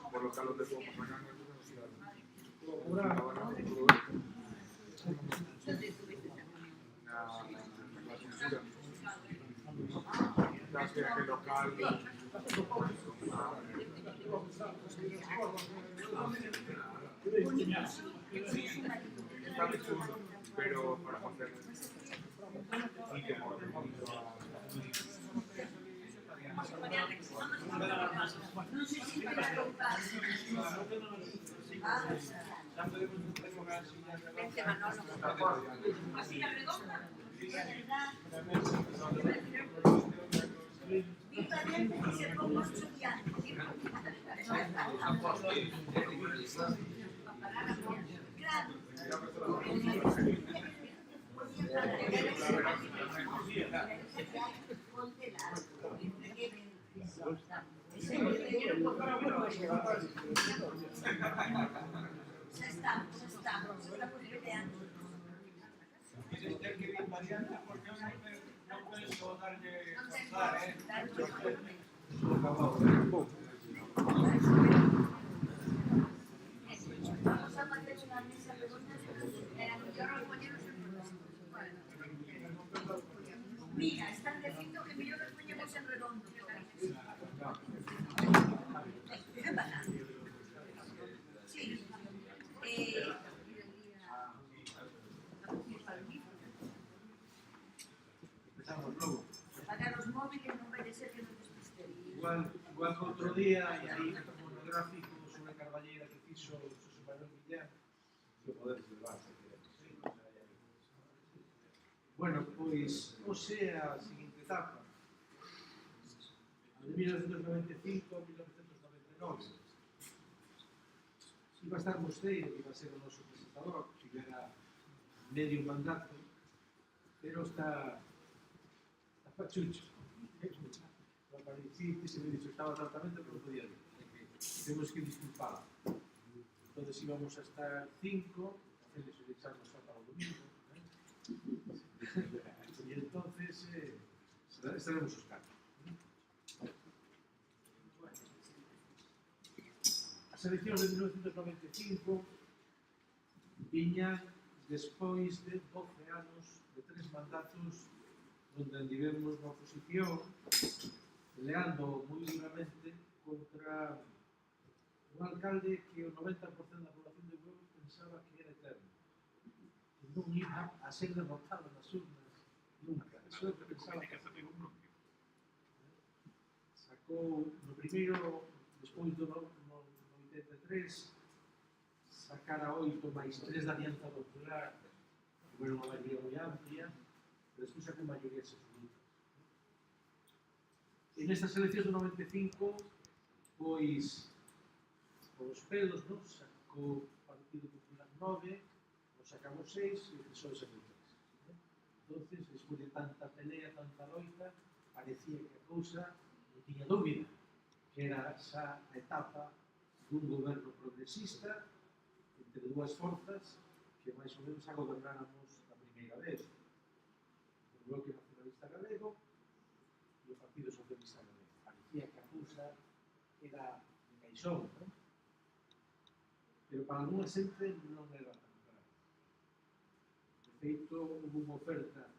Por lo que lo tengo que local pero para hacer no sé si me la compras. Vente, Manolo. Así la redonda. Diferente que se ponga estudiante. Claro. Mira, están diciendo que mellor nos poñemos en redondo. Sí. Empezamos logo. Apagar os móviles non vai ser que non despiste. Igual que outro día, e aí monográfico sobre Carballeira que fixo o Xosé Manuel Millán, que poderes levar, se queres. Bueno, pois, hoxe a seguinte etapa. De 1995 a 1999. Iba a estar Mosteiro, que iba a ser o noso presentador, que tivera medio mandato, pero está pachucho. Sí, se me dicho, estaba tratamiento, pero no podía ir. Temos que disculpar. Entonces íbamos a estar 5, hacerles el examen sábado domingo. Y entonces estaremos os casos. As eleccións de 1995 viñan despois de 12 anos de 3 mandatos onde andivemos na oposición peleando moi duramente contra un alcalde que o 90% da población de Bueu pensaba que era eterno, que non iba a ser derrotado nas urnas nunca. Eso é o que pensaba. Sacou no primeiro, despois do 83, sacara 8 máis 3 da Alianza Popular, que foi unha maioría moi amplia, pero despois sacou maiorías absolutas. E nestas eleccións do 95, pois, os pelos, non? Sacou o Partido Popular 9, o sacamos 6 e o PSOE sacou 3. Entonces, despois de tanta pelea, tanta loita, parecía que a cousa non tiña dúbida, que era xa a etapa dun goberno progresista entre dúas forzas que máis ou menos a gobernáramos a primeira vez. O Bloque Nacionalista Galego e o Partido Socialista Galego. Parecía que a cousa era de caixón, non? Pero para alguna xente non era tan claro. De feito, houve unha oferta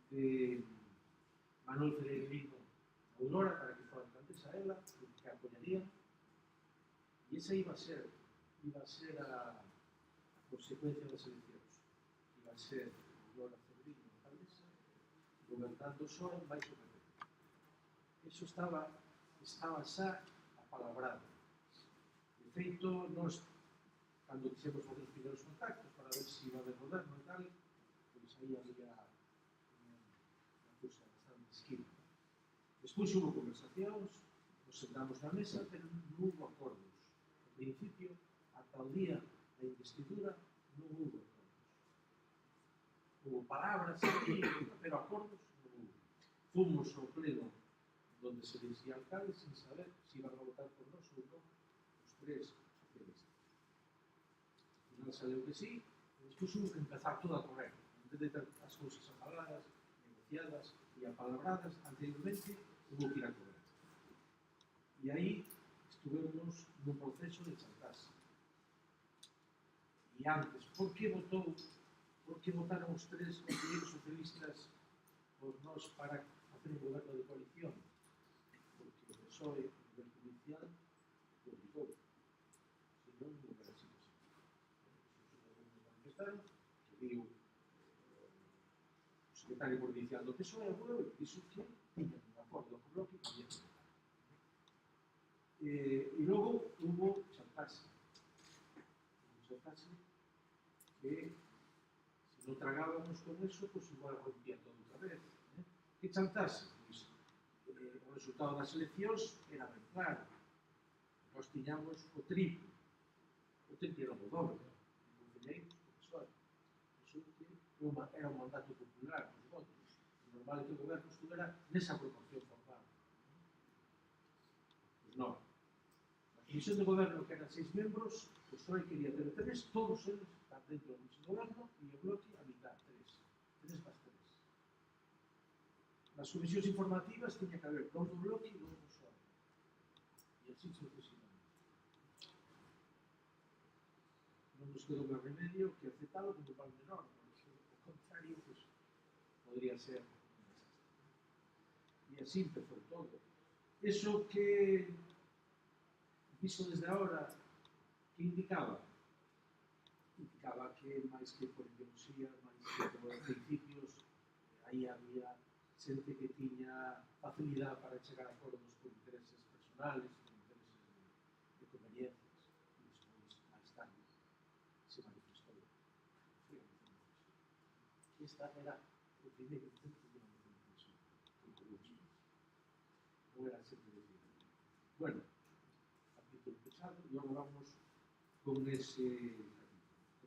de Manuel Cerebrino a Aurora para que fora alcaldesa ela, que apoyaría, e esa iba a ser a consecuencia das eleccións. Iba a ser Aurora Cerebrino alcaldesa, gobernando só en baixo PP. Eso estaba xa apalabrado. De feito, nós, cando quixemos fazer os primeiros contactos para ver se iba a haber goberno e tal, pois aí había unha cousa bastante esquina. Despois hubo conversacións, nos sentamos na mesa, pero non hubo acordos. Ao principio, ata o día da investidura, non hubo acordos. Hubo palabras, pero acordos non hubo. Fomos ao pleno donde se elegía alcalde sin saber se iban a votar por nós ou non os 3 socialistas. Al final saleu que sí, Despois hubo que empezar todo a correr. En vez de ter as cousas apaladas, negociadas e apalabradas anteriormente, hubo que ir a correr. E aí estuvemos nun proceso de chantaxe. E antes, por que votaron os tres conselleiros socialistas por nós para facer un goberno de coalición? Porque o PSOE, a nivel provincial, o obligou. Se non, non hubiera sido así. Os manifestaron, que viu o secretario provincial do PSOE, e dixo que tiñan un acordo co Bloque que había que votar. E logo hubo chantaxe. Que se non tragábamos con eso, pues igual rompía todo outra vez. Que chantaxe? Pois, o resultado das eleccións era ben claro. Nós tiñamos o triple era o doble, de concelleiros do PSOE. Eso que era un mandato popular, os votos. O normal é que o goberno estuvera nesa proporción formal. Pois non. A comisión de goberno, que eran 6 membros, o PSOE quería ter 3, todos eles están dentro do comisión de goberno, e o Bloque a mitad, 3 más 3. Nas comisións informativas tiña que haber 2 do Bloque e 2 do PSOE. E así sucesivamente. Non nos quedou máis remedio que aceptalo como pan menor, porque o contrario, pues, podría ser un desastre. E así empezou todo. Eso que visto desde ahora, que indicaba? Indicaba que máis que por ideoloxía, máis que por principios, aí había xente que tiña facilidade para chegar a acordos por intereses personales, por intereses de conveniencias, e despois, máis tarde, se manifestou. Esta era o primeiro centro de manifestación. Non era xente de vida. Bueno, capítulo pesado, e agora vamos con ese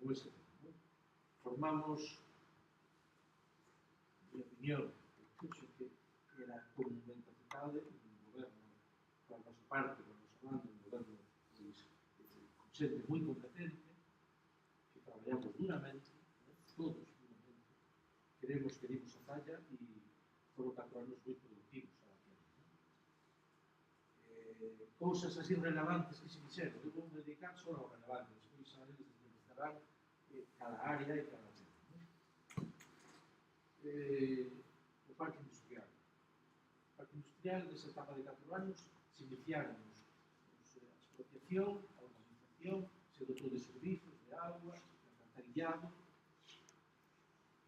tema. Formamos, en mi opinión, penso que era comunmente aceptable un goberno, por a nosa parte, por a nosa banda, un goberno con xente moi competente, que traballamos duramente, todos duramente, queremos a falla e foron 4 anos moi productivos a la tierra. Cousas así relevantes que se fixeron, eu vou dedicar só ao relevante, despois a eles desmenuzarán cada área e cada tema. O Parque Industrial. O Parque Industrial, nesa etapa de 4 anos, se iniciaron a expropiación, a urbanización, se dotou de servizos, de agua, de alcantarillado.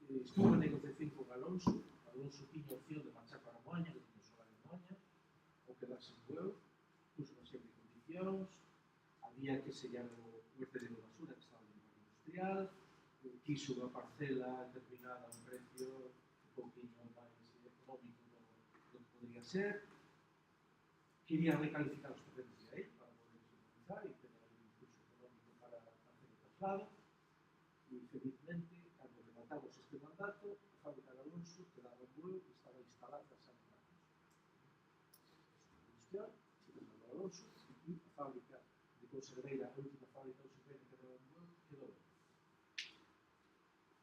Estuvo en negociación con Alonso. Alonso tiña opción de marchar para Moaña, que tiña solar en Moaña, ou quedarse en Bueu. Puso unha serie de condicións, había que sellar o vertedero de basura que estaba no Parque Industrial, quiso unha parcela determinada a un precio un pouquinho máis económico do que podría ser, quería recalificar os terrenos de aí para poder utilizar e tener un impulso económico para hacer o traslado, e felizmente, cando rematamos este mandato, a fábrica de Alonso quedaba en Bueu e estaba instalada en San Marcos. Industrial, Alonso, e a fábrica de conserveira, a última fábrica de conserveira que quedaba en Bueu, quedou.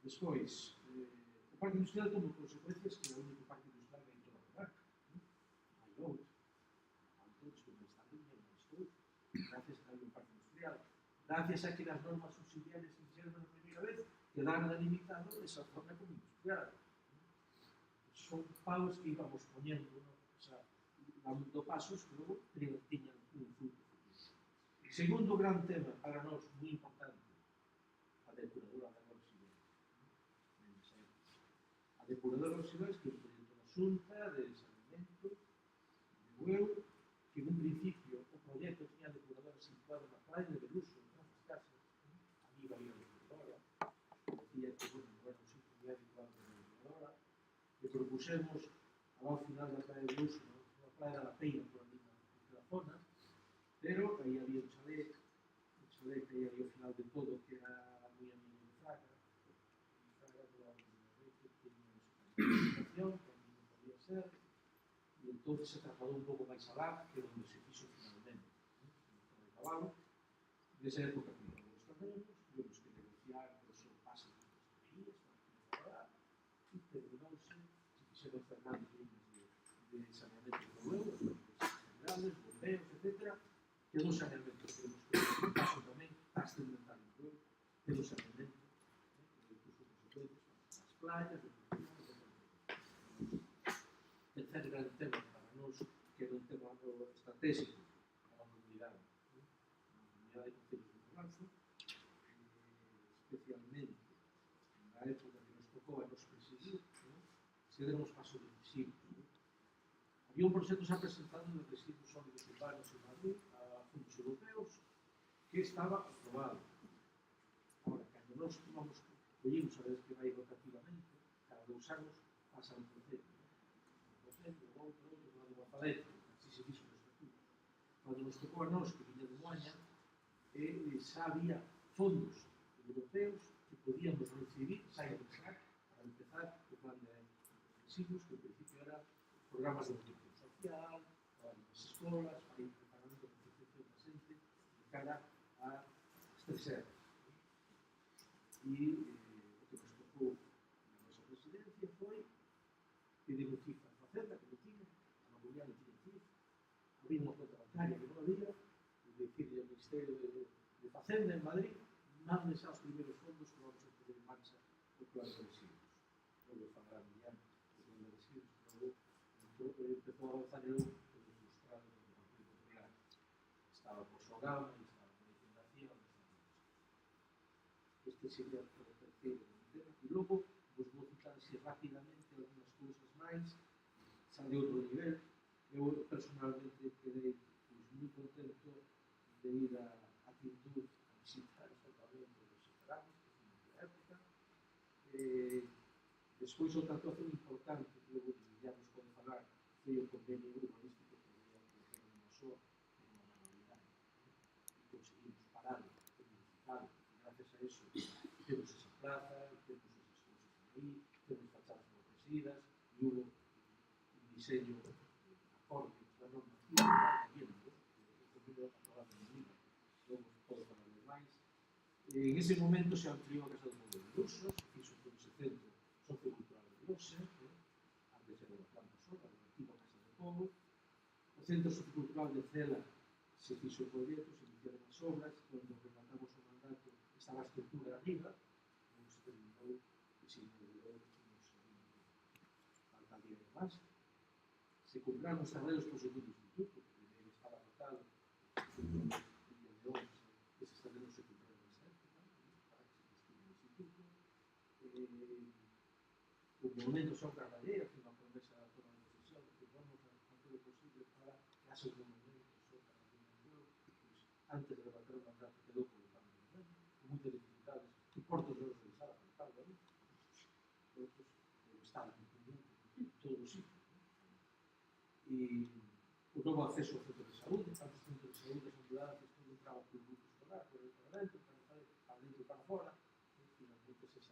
Despois, o Parque Industrial tomou consecuencias que é o único parque industrial que hai en toda a comarca. Hai outro. Despois máis tarde viñeron máis outro. Gracias a un Parque Industrial. Gracias a que as normas subsidiarias que fixeron na primeira vez quedaron delimitados esa zona como industrial. Son paus que íbamos poñendo, ¿no? O sea, dando pasos que logo tiñan un fruto. Segundo gran tema para nós moi importante, a depuradora de aguas residuais. A depuradora de aguas residuais que é un proxecto da Xunta de saneamento de Bueu, que en un principio o proxecto tiña a depuradora situada na praia de Beluso, en Trazas Casas. Ali había a depuradora, decía que bueno, un sitio moi adecuado de depuradora, e propusemos ao final da praia de Beluso, na praia da Peira, por ali na zona, pero aí había un chalet que aí había o final de todo, que era moi amigo de Fraga, e Fraga probablemente que tiña a situación, que a mí non podía ser, e entón se trasladou un pouco máis alá, que é onde se fixo finalmente, no Cabalo. Nesa época cuidamos os terrenos, tuvemos que negociar, por eso pasa se van cerrando líneas de saneamento por luego, generales, bombeos, etc. Temos saneamento, temos que ter un paso tamén trascendental en luego, temos saneamento, incluso consecuentes, as playas, tercer gran tema para nós, que era un tema estratégico para a mobilidade, a mobilidade de concellos de Morrazo, especialmente na época que nos tocou a nos presidir, se demos pasos decisivos. Había un proxecto xa presentado de residuos sólidos urbanos en Madrid a fondos europeos que estaba aprobado. Ahora, cando nós collimos a ver que vai rotativamente, cada 2 anos pasa un proceso. Outro, non de Guafalete, así se fixo no estatuto. Cando nos tocou a nós, que viña de Moaña, xa había fondos europeos que podíamos recibir, xa ingresar, para empezar o plan de residuos, que en principio era programas de protección social, para as escolas, para ir preparando a protección da xente de cara ás 3 R's. E o que nos tocou na nosa presidencia foi pedir un cifra a Facenda, que non tiña, a Mobiliaria non tiña cifra, había unha conta bancaria que non había, e dicirle ao Ministerio de Facenda en Madrid, manden xa os primeiros fondos que vamos a poner en marcha o plan de residuos. Logo falará Millán do plan de residuos, logo empezou a avanzar e logo todo frustrado con o Partido Popular. Estaba por Sogama, estaba por a Fundación, este sería o terceiro tema. E logo, vos vou citar así rapidamente algunas cousas máis, xa de outro nivel. Eu personalmente quedei moi contento de ir a Tindur a visitar o campamento dos veteranos, que foi na época. Despois, outra actuación importante que logo ya nos pode falar foi o convenio urbanístico que había que hacer en Masoa, en unha manualidade. E conseguimos pararlo, modificarlo, e gracias a eso temos esa plaza, temos esas cousas aí, temos fachadas protegidas, e hubo un diseño acorde da normativa que convido a falar de Molina, logo podo falar de máis. En ese momento se ampliou a Casa do Pobo de Luso, se fixo todo ese centro sociocultural de Luso, antes era da planta sola, da antiga Casa do Pobo. O centro sociocultural de Cela se fixo o proxecto, se iniciaron as obras, cando rematamos o mandato estaba a estructura arriba, non se terminou, e se inaugurou a alcaldía de Base. Se compraron os terrenos para o segundo instituto, que primeiro estaba dotado, un millón de euros, eses terrenos se compraron nesa época, para que se construya o instituto. O Monumento São Carballeira, que é unha promesa da toma de decisión, que vamos a facer o posible para que haxe un monumento São Carballeira, antes de levantar o mandato quedou colocado no momento, con moitas dificultades, que Portos de Rosalizada colocado aí, Portos do Estado independiente, todos os sitios. E o novo acceso ao centro de saúde, tantos centros de saúde, as ambulancias, todo entraba por un grupo escolar, por aí para dentro, para dentro e para fora, e finalmente esa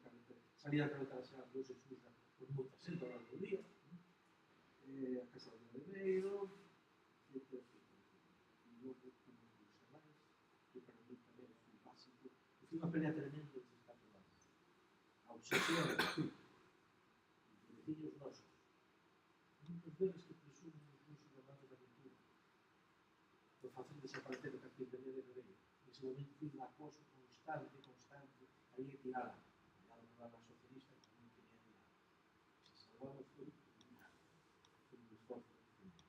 carretera, salía a carretera xa dos se usa por moita xente ao largo do día, a Casa do Medeiro, etc. E logo como cousa máis, que para mí tamén foi básico, que foi unha pelea tremenda de estar probando. A obsesión dos veciños nosos, muitos deles que presumen incluso do lado da aventura, por facer desaparecer o cartel de Medeiro. Nese momento foi un acoso constante, aí é tirada. Tirada no lado socialista que non quería tirar. Se salvamos foi nada. Foi un esforzo que temos.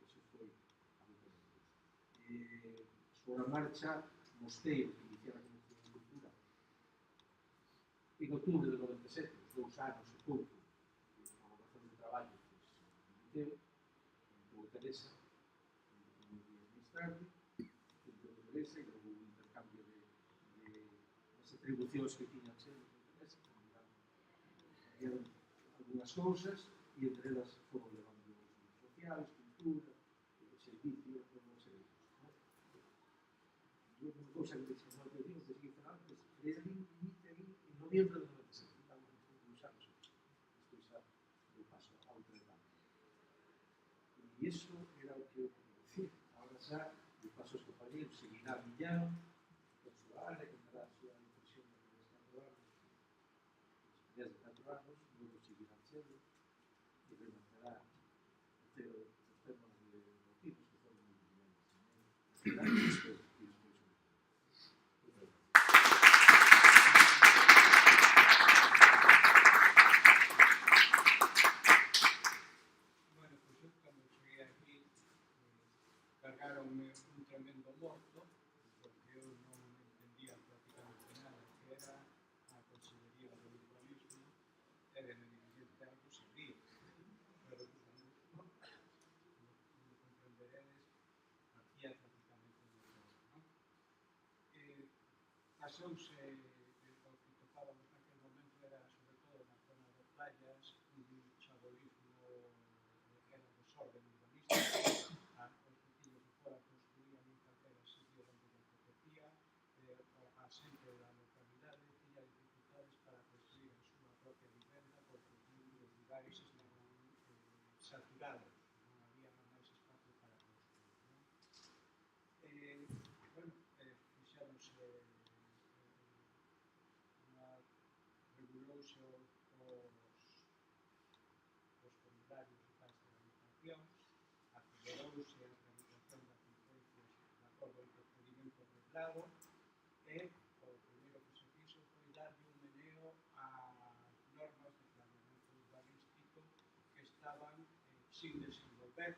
Eso foi a boca de Deus. Sobre a marcha, Mosteiro, que iniciara como cultura, en outubro de 97, os 2 anos e pouco, a relación de traballo, pues, entrou Teresa, un día máis tarde, entrou Teresa e logo un intercambio de as atribucións que tiñan sempre con Teresa, cambiaron algunhas cousas e entre elas foron levando os sociais, cultura, servicios, non servicios. E unha cousa que te chamou a atención, que seguí falando, que era en noviembre de 97, estamos en 2 anos, despois xa eu paso a outra etapa. E iso era o que eu quería decir. Agora xa, os pasos que falei, seguirá Millán, con súa área, que dará a súa impresión de 4 anos, de 4 anos, logo seguirá Chelo, que rematará o tema de motivos que son moi diferentes. Bueno, pues eu cando cheguei aquí cargaronme un tremendo morto porque eu non entendía prácticamente nada que era a Consellería do Urbanismo e de medio ambiente algo sabía, pero como comprenderedes hacía prácticamente de todo, non? Pasouse o que topábamos naquel momento era sobre todo na zona de playas un chabolismo era desorden urbanístico, os veciños de fora construían en calquera sitio onde lle apetecía, a xente da localidade tiña dificultades para construir a súa propia vivenda porque os lugares estaban saturados, non había máis espacio para construir, non? Bueno, fixáronse regulouse os formularios e tais de licitacións, acelerouse a tramitación das licencias de acordo ao procedimento reglado e o primeiro que se fixo foi darlle un meneo ás normas de planeamento urbanístico que estaban sin desenvolver.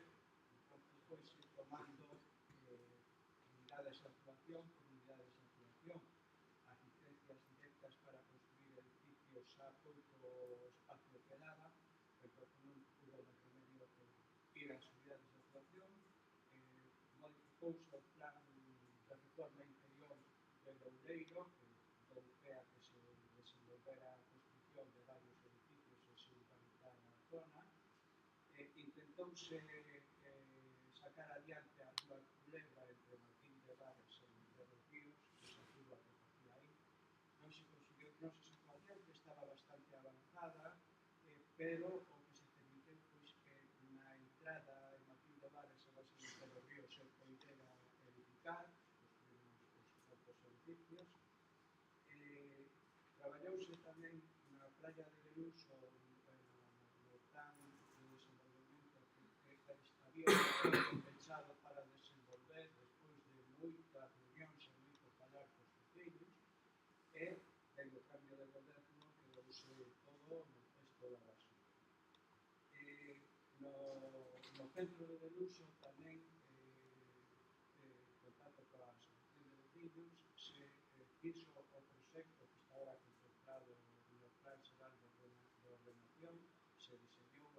Entón, foise tomando unidades de actuación por unidades de actuación. As licencias directas para construir edificios a pouco espacio quedaba, entón non pudo máis remedio que ir ás unidades de actuación, modificouse o plan de reforma interior de Loureiro, que deu pé a que se desenvolvera a construcción de varios edificios e se urbanizara a zona, intentouse sacar adiante a rúa Culebra entre Martín de Vares e Montero dos Ríos, esa rúa que facía aí, non se conseguiu, non se sacou adiante, estaba bastante avanzada, pero o que se permitiu pois que na entrada en Martín de Vares e base de Montero dos Ríos se poidera edificar, construímos os altos edificios. Traballouse tamén na playa de Beluso no plan de desenvolvemento que había un pechado para desenvolver despois de moitas reunións e moito falar cos veciños e dentro do cambio de goberno quedouse todo no texto da basura. No centro de Beluso tamén contacto coa asociación de veciños se fixo o proxecto que está ahora concentrado no Plan Xeral de Ordenación, se diseñou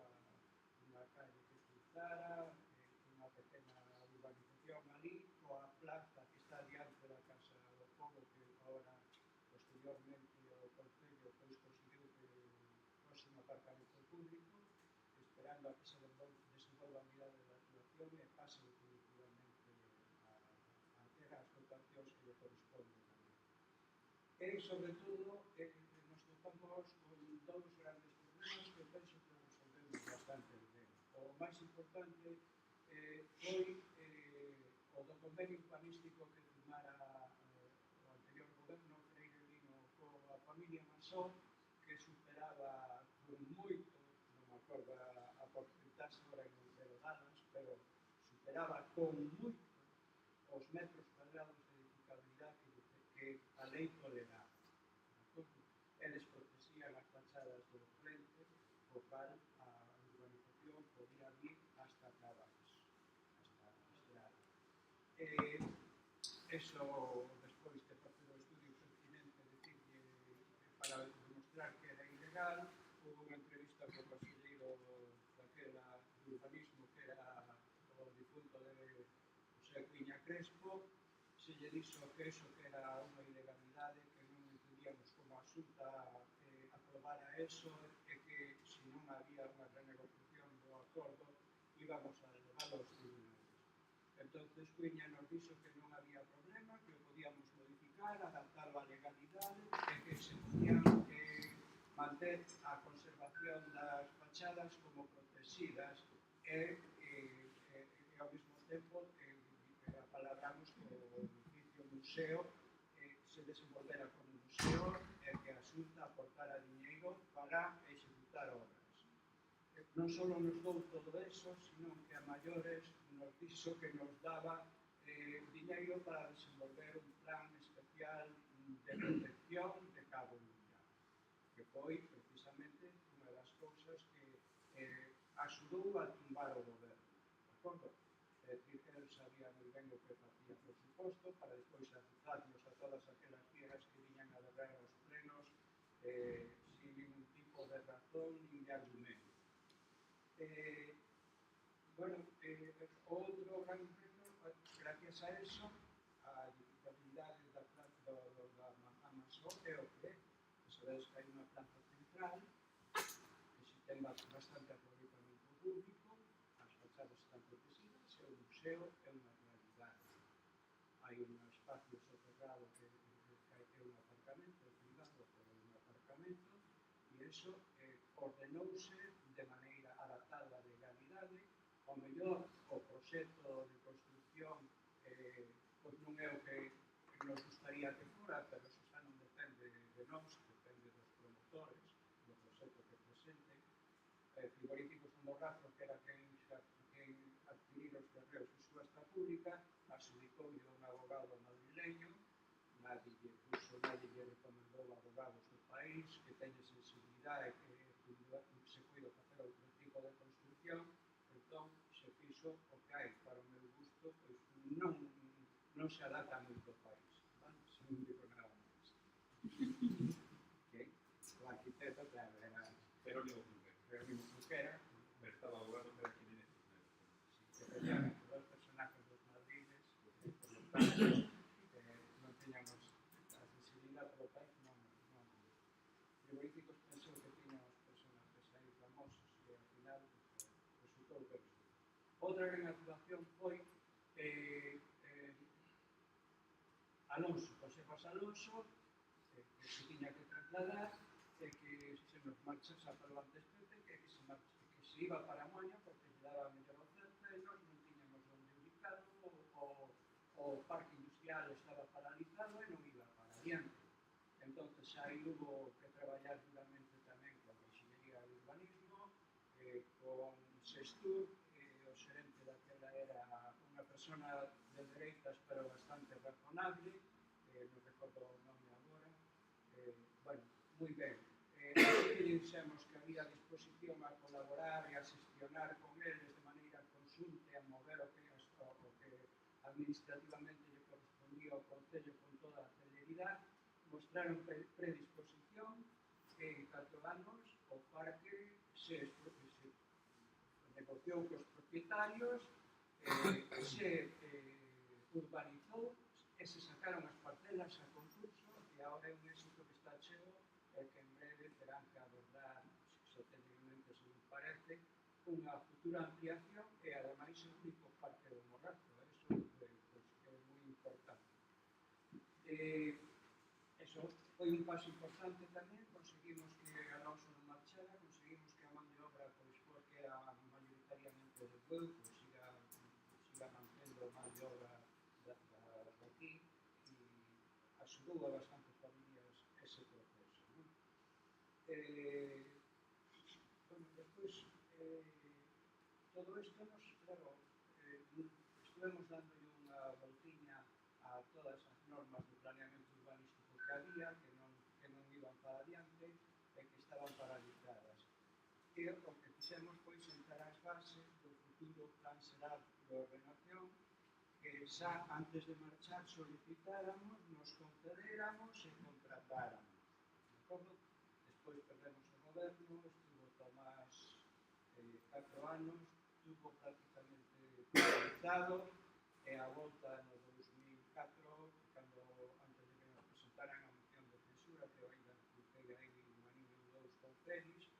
unha calle que cruzara, unha pequena urbanización ali, coa plaza que está diante da Casa do Pobo, que agora, posteriormente, o Concello conseguiu que fose un aparcamento público, esperando a que se desenvolva a unidade de actuación e pase definitivamente a ter as dotacións que lle corresponden a lei. E, sobre todo, nos topamos con dous grandes problemas que penso que resolvemos bastante ben. O máis importante foi o do convenio urbanístico que firmara o anterior goberno Freire-Lino coa familia Masó, que superaba con moito, non me acordo a porcentaxe agora non quero dadas, pero superaba con moito os metros cuadrados de edificabilidade que a lei toleraba. Eles protexían as fachadas do frente, o cal a urbanización podía vir hasta Cabais, hasta a estrada. Eso, despois de facer o estudio pertinente, decirle para demostrar que era ilegal, houve unha entrevista co conselleiro daquela de urbanismo, que era o difunto de José Piña Crespo, se lle dixo que eso que era unha ilegalidade, que non entendíamos como a Xunta aprobara eso e que se non había unha renegociación do acordo íbamos a levar aos tribunales. Entonces Piña nos dixo que non había problema, que o podíamos modificar, adaptar a legalidade e que se podían manter a conservación das fachadas como protegidas e ao mesmo tempo apalabramos que o edificio museo se desenvolvera como museo e que a Xunta aportara diñeiro para executar obras. non só nos dou todo eso, sino que a maiores nos dixo que nos daba diñeiro para desenvolver un plan especial de protección de cabo mundial, que foi precisamente unha das cousas que axudou a tumbar o goberno, de acordo? É dicir, que el sabía moi ben o que facía, por suposto, para despois acusarnos a todas aquelas fieras que viñan a berrar aos plenos sin ningún tipo de razón nin de argumento. Bueno, outro gran reto, gracias a eso, a dificultabilidade da Amazon é o que é. Sabedes que hai unha planta central que se ten bastante aproveitamento público, as fachadas están protegidas e o museo é unha realidade. Hai un espacio soterrado que é un aparcamento, é privado, pero é un aparcamento, e iso ordenouse de maneira adaptada á legalidade. Ao mellor, o proxecto de construcción pois non é o que nos gustaría que fora, pero eso xa non depende de nós, depende dos promotores, do proxecto que presenten. Frigoríficos do Morrazo, que era quen adquirir os terreos de subasta pública, adjudicoulle un abogado madrileño, nadie lle recomendou abogados do país que teñen sensibilidade e que se puido facer outro tipo de construcción. Entón, se fixo o que hai, para o meu gusto, pois non se adapta moito ao país, vale? Se non digo nada máis. O arquitecto, claro, era Jerónimo Junquera, pero estaba abogado para Jiménez. efectivamente, dos personajes dos madriles, por lo tanto, non teñamos a sensibilidade polo país, non. Frigoríficos pensou que tiñan os personajes aí famosos e, ao final, resultou que outra gran actuación foi Alonso, José José Alonso, que se tiña que trasladar e que se nos marchase para o antespete, que se iba para Moaña porque lle daba mellor oferta e nós non tiñamos onde ubicado, o parque industrial estaba paralizado e non iba para adiante. Entón, aí hubo que traballar duramente tamén con a Inxeniería de Urbanismo, con Sestur, o xerente daquela era unha persona de dereitas pero bastante razonable, non recordo o nome agora, bueno, moi ben. Así que dixemos que había disposición a colaborar e a xestionar con eles de maneira conxunta e a mover o que administrativamente lle correspondía ao Concello con toda a celeridade, mostraron predisposición e en 4 anos o parque se negociou cos propietarios, se urbanizou e se sacaron as parcelas a concurso e agora é un éxito que está cheo e que en breve terán que abordar, sosteniblemente, se me parece, unha futura ampliación e ademais o único parque do Morrazo. Eso é moi importante. Eso foi un paso importante tamén, conseguimos que Alonso non marchara, conseguimos que a man de obra, pois porque era mayoritariamente de Bueu, pois siga mantendo man de obra daqui e axudou a bastantes familias ese proceso, non? Bueno, despois, todo isto nos, claro, estivemos dándolle unha voltiña a todas as normas de planeamento urbanístico que había, que non iban para adiante e que estaban paralizadas. E o que fixemos foi sentar as bases do futuro Plan Xeral de Ordenación que xa antes de marchar solicitáramos, nos concedéramos e contratáramos. De acordo? Despois perdemos o goberno, estuvo Tomás 4 anos, estuvo prácticamente paralizado e a volta no 2004, cando antes de que nos presentaran a moción de censura, que eu ainda publiquei aí un aniño ou 2 con Félix,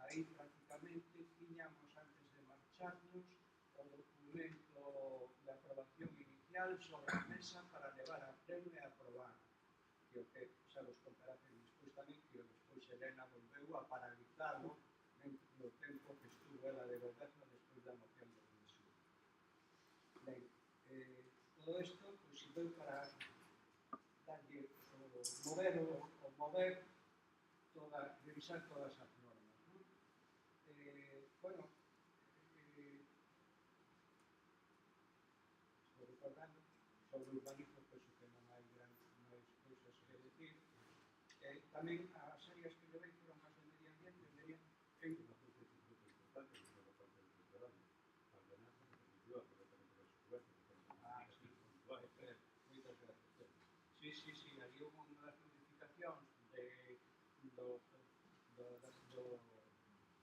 aí prácticamente tiñamos antes de marcharnos o documento de aprobación inicial sobre a mesa para levar a pleno e aprobar, que o que xa vos contará despois tamén, que despois Helena volveu a paralizarlo no tempo que estuvo ela de goberno despois da moción de censura. Ben, todo isto pois sirveu para darlle mover revisar todas as normas, non? Bueno, estou recordando sobre urbanismo, penso que non hai máis cousas que decir. Tamén as áreas que levei foron as de medio ambiente, en Una fuente importante que son las partes del trabajo. Ordenar se permitió absolutamente los suburbios, que son sí, puntuales. moitas gracias. Sí, ali houve unha das modificacións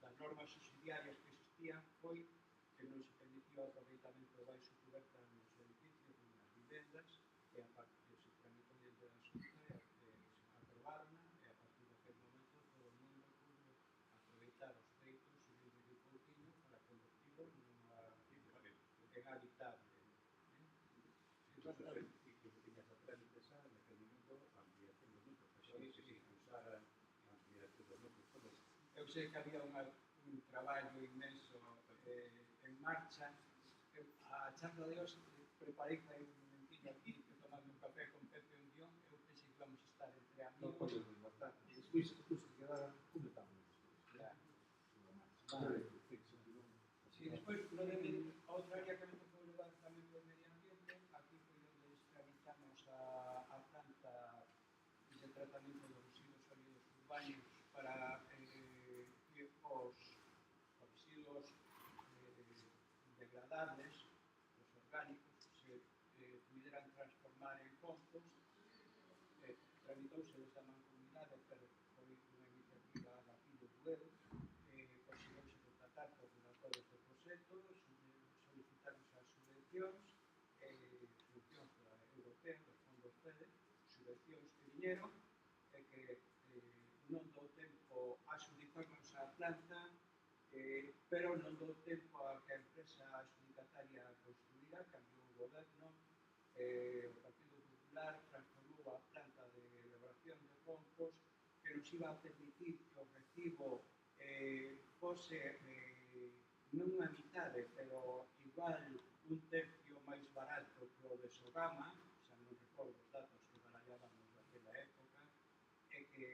das normas subsidiarias que existían foi que non se permitiu o aproveitamento baixo coberta nos edificios e nas vivendas e a parte que se tramitou desde a Xunta se aprobaron e a partir daquele momento todo o mundo pudo aproveitar os feitos subindo de pouquinho para convertirlo en habitable. Incluso tiñas a trámite xa en aquel momento a ampliación dos núcleos, que se impulsara a ampliación dos núcleos todos. Eu sei que había un traballo inmenso en marcha. A charla de hoxe preparei para ir un momentinho aquí que tomando un café con Pepe un guión. Eu pensei que íbamos a estar entre Non amigos. pode ser bastante. Despois se quedar completamos. E despois, outra área que me tocou levar tamén do medio ambiente, aquí foi onde tramitamos a planta de tratamento dos residuos sólidos urbanos para os residuos degradables, os orgánicos, se pudieran transformar en compost. Tramitouse desde a Mancomunidade, pero foi unha iniciativa da Filho Bueu. Conseguiuse contratar por redactores do proxecto, solicitaron as subvencións europeas, dos fondos FEDER, subvencións que viñeron e que non dou tempo a adxudicarnos a planta, pero non dou tempo a que a empresa adxudicataria construíra, cambiou o goberno, o Partido Popular transformou a planta de elaboración de compost que nos iba a permitir que o recibo fose non a mitade, pero igual un tercio máis barato que o de Sogama, xa non recordo os datos que barallábamos naquela época, e que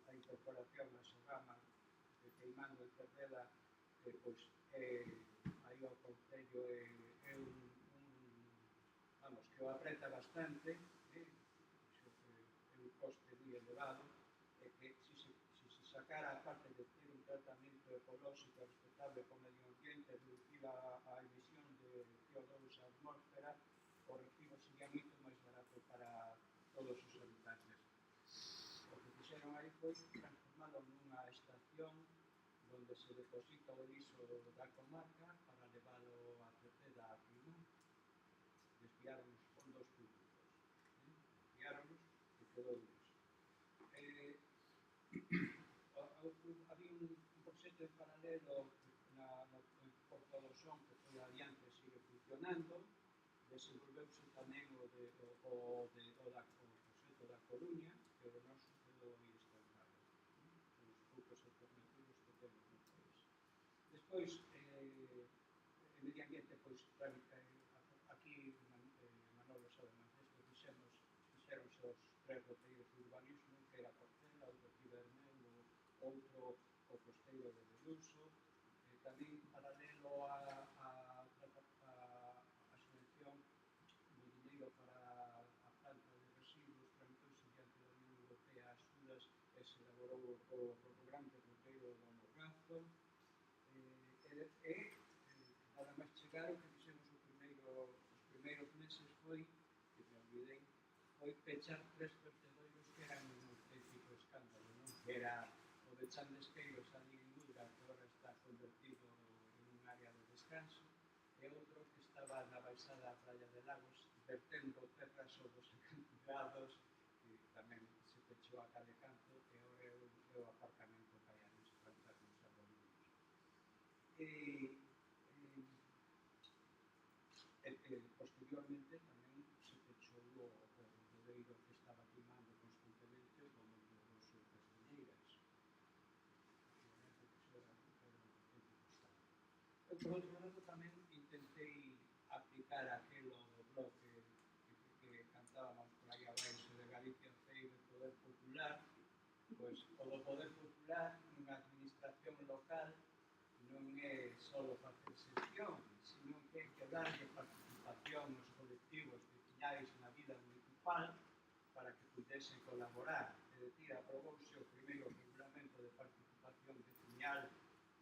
a incorporación a Sogama de Queimando e Cerdela pois aí ao Concello é vamos, que o apreta bastante, é un coste moi elevado, e que se sacara a parte de ter un tratamento ecolóxico respetable co medio ambiente, reducir a emisión de CO2 á atmósfera, o recibo sería moito máis barato para todos os habitantes. O que fixeron aí foi transformalo nunha estación onde se deposita o lixo da comarca para levalo a Cerceda a Quimón. Desviaron os fondos públicos. Desviaronlos e quedou lixo. Había un proxecto en paralelo en Porto do Son que foi adiante e sigue funcionando. Desenvolveuse tamén o proxecto da Coruña, que o noso quedou aí estancado. Son os poucos alternativos que temos no país. Despois, en medio ambiente, pois, aquí Manolo sabe máis desto, fixeronse os 3 roteiros de urbanismo, que era Portela, outro Ciberneu, outro o Costeiro de Beluso, tamén paralelo a subvención do diñeiro para a planta de residuos, tramitouse diante da Unión Europea as xudas e se elaborou o programa de roteiro do Morrazo, nada máis chegar o que fixemos os primeiros meses foi, que me olvidei, foi pechar 3 vertedoiros que eran un auténtico escándalo, non? Que era o de Chandesqueiros ali en Lura, que agora está convertido en un área de descanso, e outro que estaba na baixada da Praia de Lagos, vertendo terras sobre os acantilados, que tamén se pechou a cada canto, e agora é o aparcamento que hai ali, se plantar nos arbolinos. Posteriormente tamén se pechou o vertedeiro que estaba queimando constantemente como dos castiñeiras. Eu, por outro lado, tamén intentei aplicar aquelo do bloque que cantábamos por aí abaixo de Galicia Feira, Poder Popular, pois o do Poder Popular, unha administración só facer sesións, sino que darlle participación aos colectivos veciñais na vida municipal para que pudesen colaborar. É dicir, aprobouse o primeiro regulamento de participación veciñal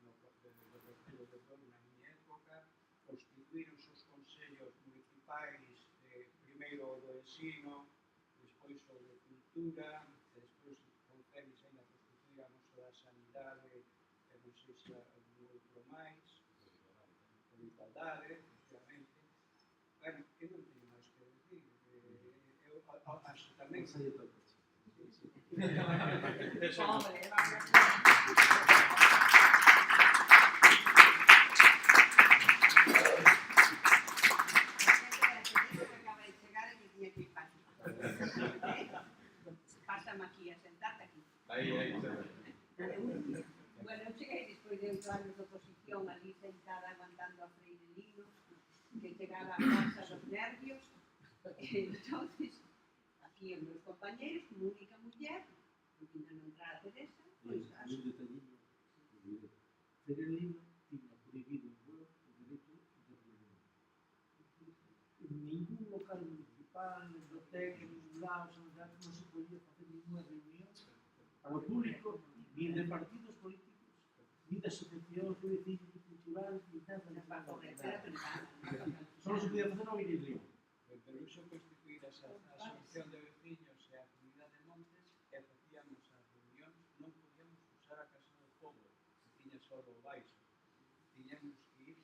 do Concello de Toro na miña época, constituíronse os consellos municipais, primeiro o do ensino, despois o de cultura, despois con Félix ainda constituíamos o da sanidade, e non sei se algún outro máis, o de igualdade, efectivamente. Bueno, que non teño máis que decir. Eu acho tamén... Pásame aquí a sentarte aquí. Aí, Bueno, eu cheguei despois de 8 anos de oposición ali sentada aguantando a Freire Lino, que chegaba a casa dos nervios. Entonces, aquí os meus compañeros, como única muller, ainda non entrar a Teresa, pois Un detallillo. Ferelino tiña prohibido en web o dereito de reunión. En ningún local municipal, en biblioteca, en ningún lado, non se podía facer ninguna reunión ao público, ni de partidos políticos, ni de asociacións de veciños culturales, ni nada de para favorecer a privada. Só se podía facer ao aire libre. Pero iso constituir a asociación de veciños e a comunidade de Montes e facíamos as reunións, non podíamos usar a Casa do Pobo, que tiña só o baixo. Tiñamos que ir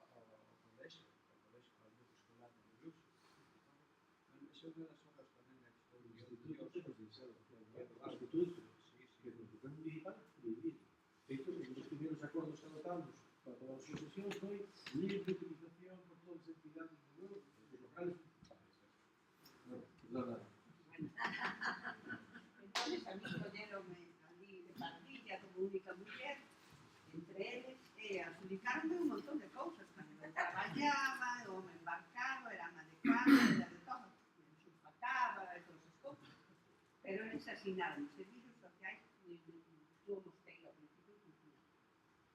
ao colexio, ao grupo escolar de Luso. Esa é unha das obras tamén da historia. Municipal prohibido. Feito, os primeiros acordos que adoptamos para todas as asociacións foi libre utilización por todas as entidades dos locales municipales. Perdona. Entonces, a mí colleronme ali de pandilla como única muller, entre eles, e adjudicaronme un montón de cousas. Cando eu traballaba, eu me embarcaba, era ama de casa, era de todo. Me sulfataba, e todas as cousas. Pero eles asignaron servicios sociais, estuvo Mosteiro ao principio cultura.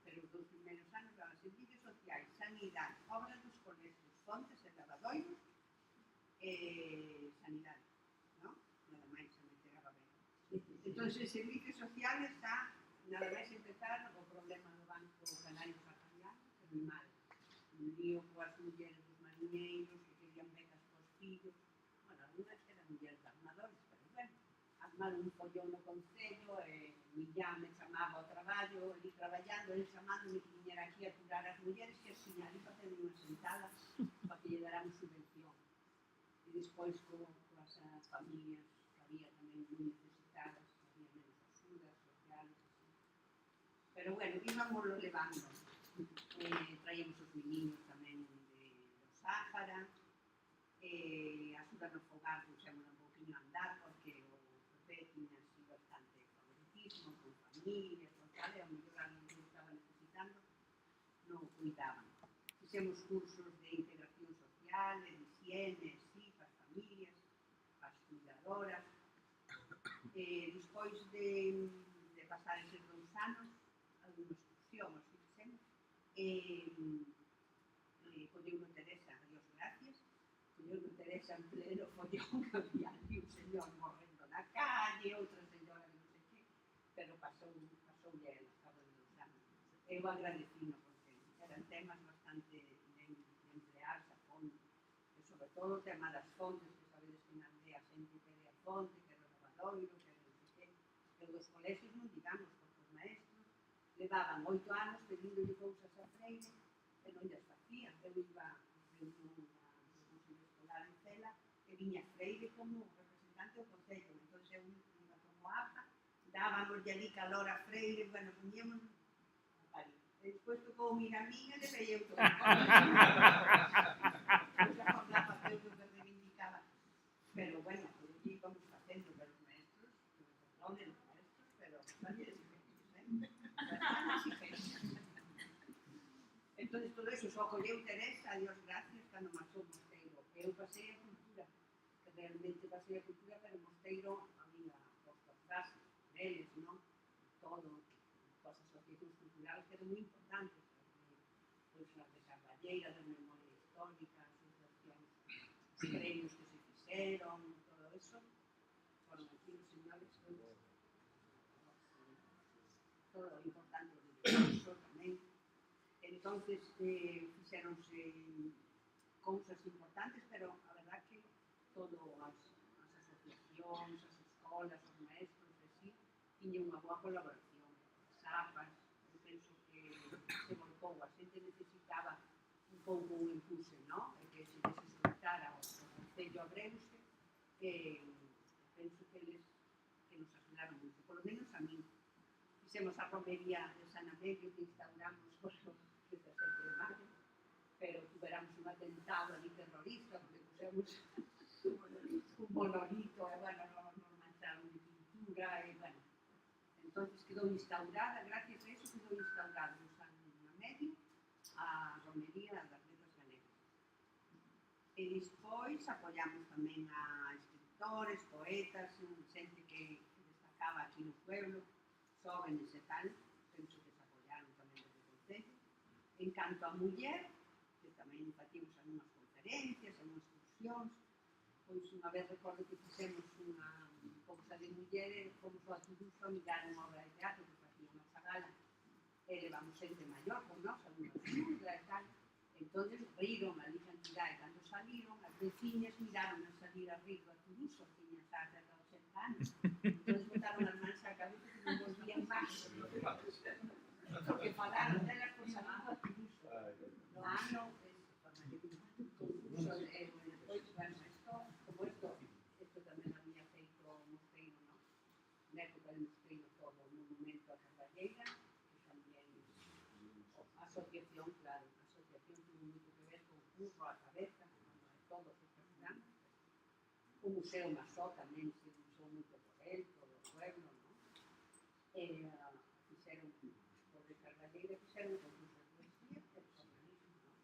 Pero os 2 primeiros anos daban servicios sociais, sanidade, obras dos colegios, fontes e lavadoiros, sanidade, ¿no? Nada máis se me chegaba ben. Entón, en servicios sociales está, nada máis empezar o problema do Banco Canario Catalano, que é moi mal. Un lío coas mulleres dos mariñeiros, que querían becas cos fillos. Bueno, algunas eran mulleres armadores, pero bueno, armaron un follón no Concello, Millán me chamaba ao traballo, ali traballando, ele chamándome que viñera aquí a curar as mulleres, que así ali facendo unha sentada para que lle daramos subvención. E despois coas familias que había tamén moi necesitadas, había menos axudas sociales, así. Pero bueno, íbamoslo levando. Traíamos os meniños tamén do Sáhara, axuda no fogar, puxémonos un pouquinho a andar, porque o PP tiña así bastante favoritismo con familias, con tal, e a mellor alguén que estaba necesitando non o cuidaban. Fixemos cursos de integración social, de higiene, sí, para as familias, para as cuidadoras. Despois de pasar eses 2 anos, alguna excursión, así fixemos, colleu no Teresa, adiós gracias, colleu no Teresa en pleno follón que había ali un señor morrendo na calle, outra señora que non sei que, pero pasoulle ela, cabo de 2 anos. Eu agradecino porque eran temas bastante de emplearse a fondo, e sobre todo o tema das fontes, que sabedes que na aldea sempre quere a fonte, quere o lavadoiro, quere non sei que, e dos colexios non digamos, porque os maestros levaban 8 anos pedíndolle cousas a Freire e non lles facían. Eu iba a reunión do Consello Escolar en Cela e viña Freire como representante do Concello. Entón eu iba como APA, dábamos ali calor a Freire, bueno, poñíamos ali. E despois tocou a min e le veía outro. Non se acordaba que eu que reivindicaba. Pero bueno, íbamos facendo para os maestros, perdón, os maestros, pero tamén entón, todo eso só colleu Teresa, a Dios gracias, cando marchou Mosteiro. Eu pasei a cultura, que realmente pasei a cultura, pero Mosteiro había posto as frases deles, non? Todo, as asociacións culturales, que eran moi importantes, Carballeira de Memoria Histórica, asociacións, os premios que se fixeron, todo eso, foron aquí os señores, todo o importante do discurso tamén. Entonces, fixeronse cousas importantes, pero a verdad que todo as asociacións, as escolas, os maestros, así, tiñen unha boa colaboración. As APAs, eu penso que se voltou, a xente necesitaba un pouco un impulso, non? E que se soltara o Concello abreuse, penso que eles que nos axudaron moito, polo menos a mí. Fixemos a romería de San Amelio que instauramos por o 17 de maio, pero tuveramos un atentado ali terrorista, porque pusemos un monolito, e, bueno, nos mancharon de pintura, e, bueno, entonces quedou instaurada, gracias a eso quedou instaurada no San Amelio a romería das letras galegas. E despois apoiamos tamén a escritores, poetas, xente que destacaba aquí no pueblo, xóvenes e tal, penso que se apoiaron tamén desde o Concello. En canto a muller, que tamén facíamos algunhas conferencias, algunhas excursións, pois unha vez recordo que fixemos unha cousa de mulleres, fomos ao Turuso a mirar unha obra de teatro que facía unha chagala, e levamos xente maior con nós, algunha xudra e tal, entón riron ali cantidade, cando saliron, as veciñas miraron a salir a rir do Turuso, tiña xa cerca de 80 anos, entón botaron as mans á cabeza que non volvían máis, porque falaron delas por salir do Turuso. No ano, Turuso, depois, bueno, isto tamén había feito Mosteiro, non? Na época de Mosteiro todo o monumento a Carballeira, que tamén a asociación, claro, a asociación tuvo moito que ver con o curro, a cabeza, todos os personajes. O Museo Masó tamén se usou moito por él, todo o pueblo, non? Fixeron, por de Carballeira, fixeron concursos de poesía, pero xornalismo, non?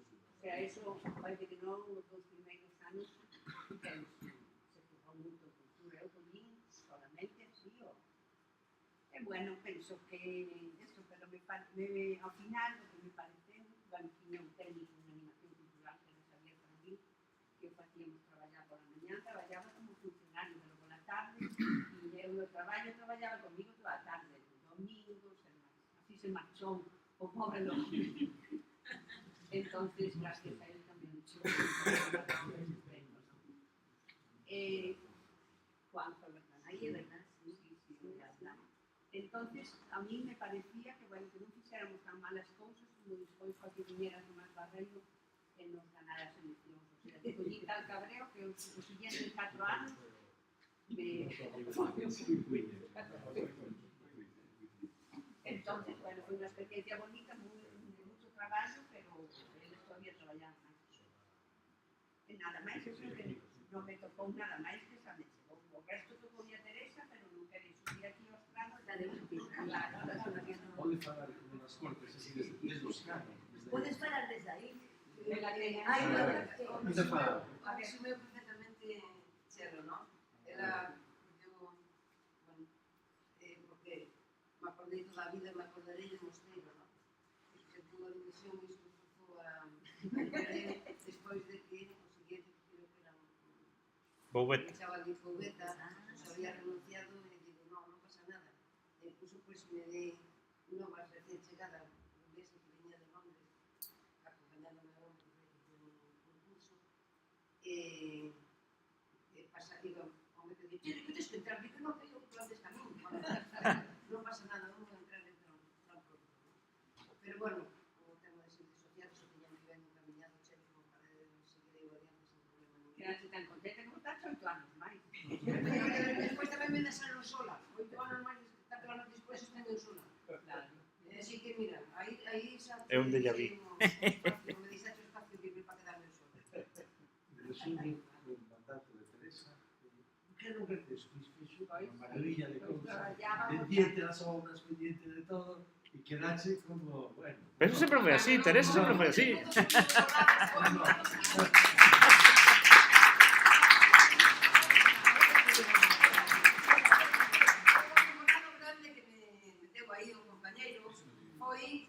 O sea, eso, parece que non, os 2 primeiros anos, se fijou moito en cultura, eu collín solamente así, e bueno, penso que eso, pero ao final, o que me pareceu, bueno, tiña un técnico en animación cultural que era Xavier Franguín, que o facíamos traballar pola mañá, traballaba como funcionario, pero pola tarde, e eu no traballo traballaba comigo toda a tarde, domingos, así se marchou o pobre loco. Entonces, gracias a él tamén mucho. Juanjo, ¿verdad? Ahí es verdad, sí, verdad. Entonces, a mí me parecía que, bueno, que non fixéramos tan malas cousas como despois para que viñera Tomás Barreiro e nos ganara as eleccións. O sea, que collí tal cabreo que os siguientes 4 anos Entonces, bueno, foi unha experiencia bonita, de mucho traballo, pero él todavía traballaba máis. E nada máis, eu creo que non me tocou nada máis que esa mecha. O resto tocou a Teresa, pero non queréis subir aquí aos planos, la de Pode falar nas cortes, así, desde os canos. Podes falar desde aí. Ai, a ver, sumeu perfectamente Cerro, non? Era, porque me acordei toda a vida, me acordarei de Mosteiro, non? Que tuvo a división e isto forzou a perder despois de que o siguiente, creo que era Boubeta. Un chaval de Boubeta, se había renunciado e digo, non pasa nada. E incluso pois me dei novas recién chegada, un mes que venía de Londres, acompañándome a Londres un concurso, e pasa, digo, ao me que digo, que tens que entrar, digo, non, que eu plan deste camino, non pasa nada, non vou entrar en tan pronto. Pero bueno, o tema de servicios sociales, o que ya me ven encaminado, cheque, como para seguir eu adiante sin problema ningún. Quedaste tan contenta como estás 8 anos máis. Despois tamén me deixaron sola, 8 anos máis, 4 anos despois estén eu sola. Claro. Así que mira, aí xa... É un déjà vu. Me deixaste o espacio libre para quedarme sola. Resumo o mandato de Teresa, que non crees que fixo unha maravilla de cousas, pendiente das obras, pendiente de todo, e quedache como, bueno... Pero eso sempre foi así, Teresa sempre foi así. Grande que me meteu aí o compañeiro foi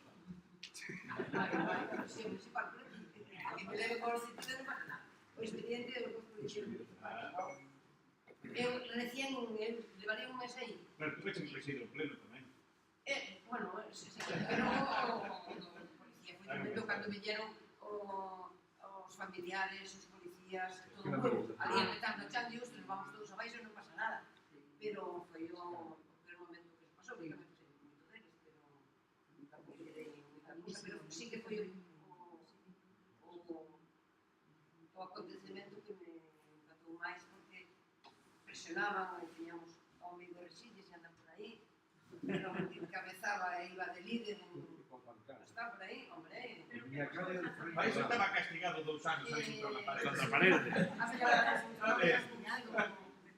levaría un mes aí. Claro, tú veches que preside o pleno tamén. Bueno, sí, pero policía foi tremendo cando viñeron os familiares, os policías, todo o mundo, ali apretando o chan de ostras, vamos todos abaixo e non pasa nada. Pero foi o primeiro momento que se pasou, lógicamente sei moito deles, pero tampouco quedei moita cousa, pero sí que foi o acontecemento que me encantou máis porque presionaban e tiñamos ao amigo Rexilles e andan por aí, pero encabezaba e iba de líder está por aí, hombre. Para iso estaba castigado 2 anos aí contra a parede. Contra a parede.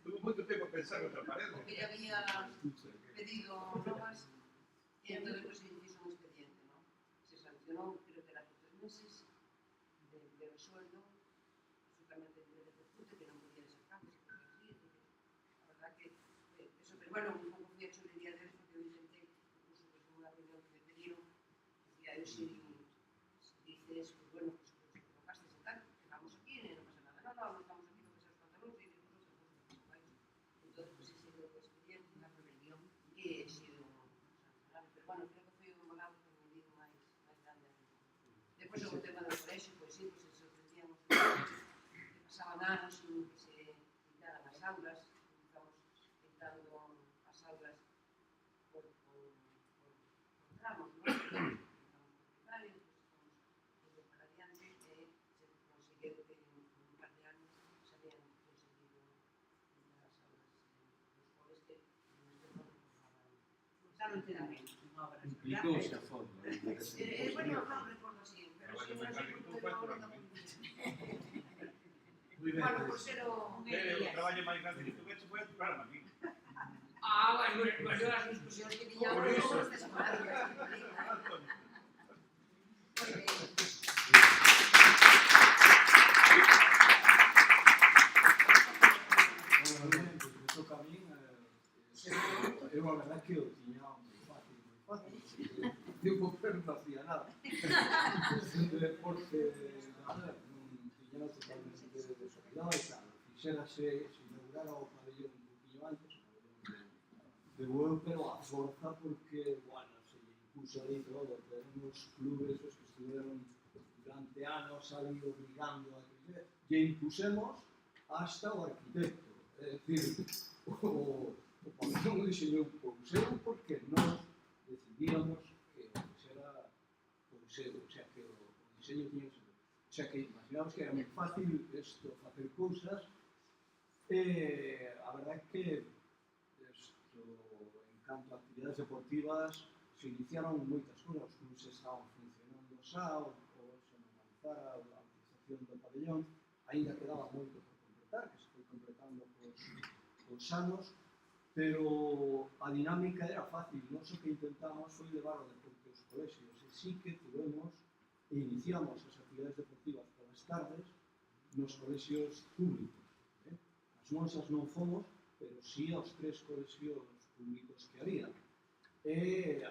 Tuvo moito tempo a pensar contra a parede. Porque ya había pedido novas e entón depois se hizo un expediente, ¿no? Se sancionou, creo que era por 3 meses de sueldo absolutamente libre de percute, que non podía sacarse, a verdad que eso, pero bueno, un pouco fui a chulería de eso, que eu intenté, incluso pues, en unha reunión que me pidieron, decía, eu si dices, pues bueno, pues equivocaste e tal, que vamos aquí e non pasa nada, no, estamos aquí porque se os pantalones e despois outra cosa, entón, pues ese é o expediente, unha rebelión que he sido sancionado, pero bueno, creo que foi o molado que me digo máis grande aquí. Depois o tema do colexio, pois sí, pues se ofrecían os que pasaban anos sin que se quitaran as aulas, estamos quitando as aulas por tramos, ¿no? Estamos propietarios, pues estamos para adiante e se conseguiu que en un par de años se habían conseguido quitar as aulas dos coles que neste momento Usaron entrenamento en obras. Implicouse a fondo. bueno, non recordo así, pero sí, non sei como foi a obra da Muy ben. bueno, por ser o... O traballo máis grande que tuve foi a tu programa aquí. bueno, yo las discusiones que tenía Por ahora eso. son estas semanas. Me toca a min, eu a verdade que o tiña moi fácil, eu por non facía nada. Porque, nada, tiña totalmente desolidado e tal. Fixérase, se inaugurara o pabellón un poquinho antes, o pabellón de Bueu, pero a forza porque, bueno, se lle impuso aí todo, tenemos clubes os que estuvieron durante anos ali obligando a que lle impusemos hasta o arquitecto. É dicir, o pabellón o diseñou Pouseu porque nós decidíamos que o fixera Pouseu, o sea, que o diseño tiña que ser. O sea, que imaginamos que era moi fácil isto, facer cousas e a verdade é que isto, en canto a actividades deportivas se iniciaron moitas cousas, os clubes estaban funcionando xa, ou se normalizara a utilización do pabellón, ainda quedaba moito por completar, que se foi completando cos anos, pero a dinámica era fácil. Nós o que intentamos foi levar o deporte aos colexios, e sí que tivemos e iniciamos as actividades deportivas polas tardes nos colexios públicos. As nosas non fomos, pero sí aos 3 colexios públicos que había. E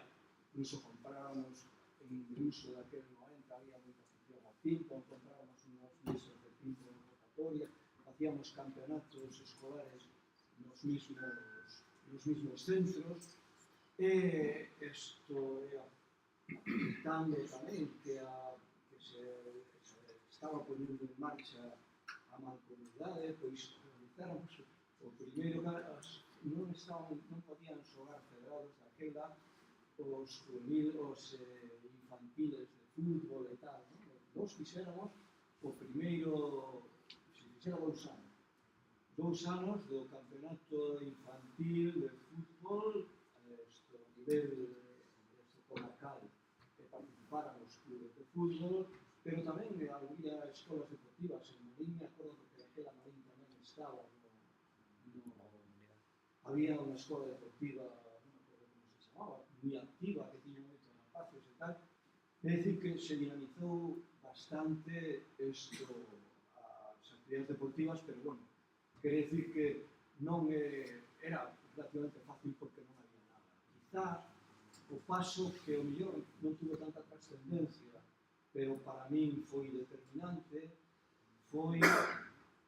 incluso compráramos en uso daquel 90, había moita afición ao ping-pong, compráramos unhas mesas de ping-pong en rotatoria, facíamos campeonatos escolares nos mismos centros, e isto é apuntando tamén que se estaba ponendo en marcha a mancomunidade, pois realizáramos o primeiro non podían xogar federados daquela os infantiles de fútbol e tal, non? Nós fixéramos o primeiro, se fixera 2 anos do campeonato infantil de fútbol a nivel comarcal, que participaran os clubes de fútbol, pero tamén había escolas deportivas en Marín, me acordo que aquela Marín tamén estaba había unha escola deportiva, non me acordo como se chamaba, moi activa, que tiña moitos rapaces e tal. É dicir que se dinamizou bastante isto, as actividades deportivas, pero bueno, quere dicir que non era relativamente fácil porque non había nada. Quizás o paso que o mellor non tuvo tanta trascendencia, pero para min foi determinante, foi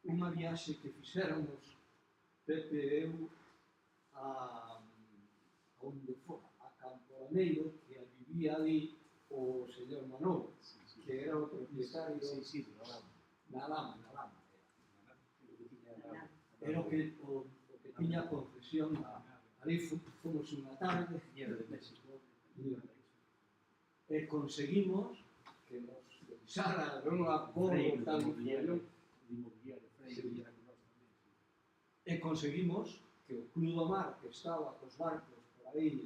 unha viaxe que fixéramos Pepe e eu Laneiro, que vivía ali o señor Manolo, que era o propietario na Lama, era o que tiña a concesión ali fomos unha tarde e conseguimos que nos deixara non a bordo tal e conseguimos que o Club do Mar, que estaba cos barcos por aí de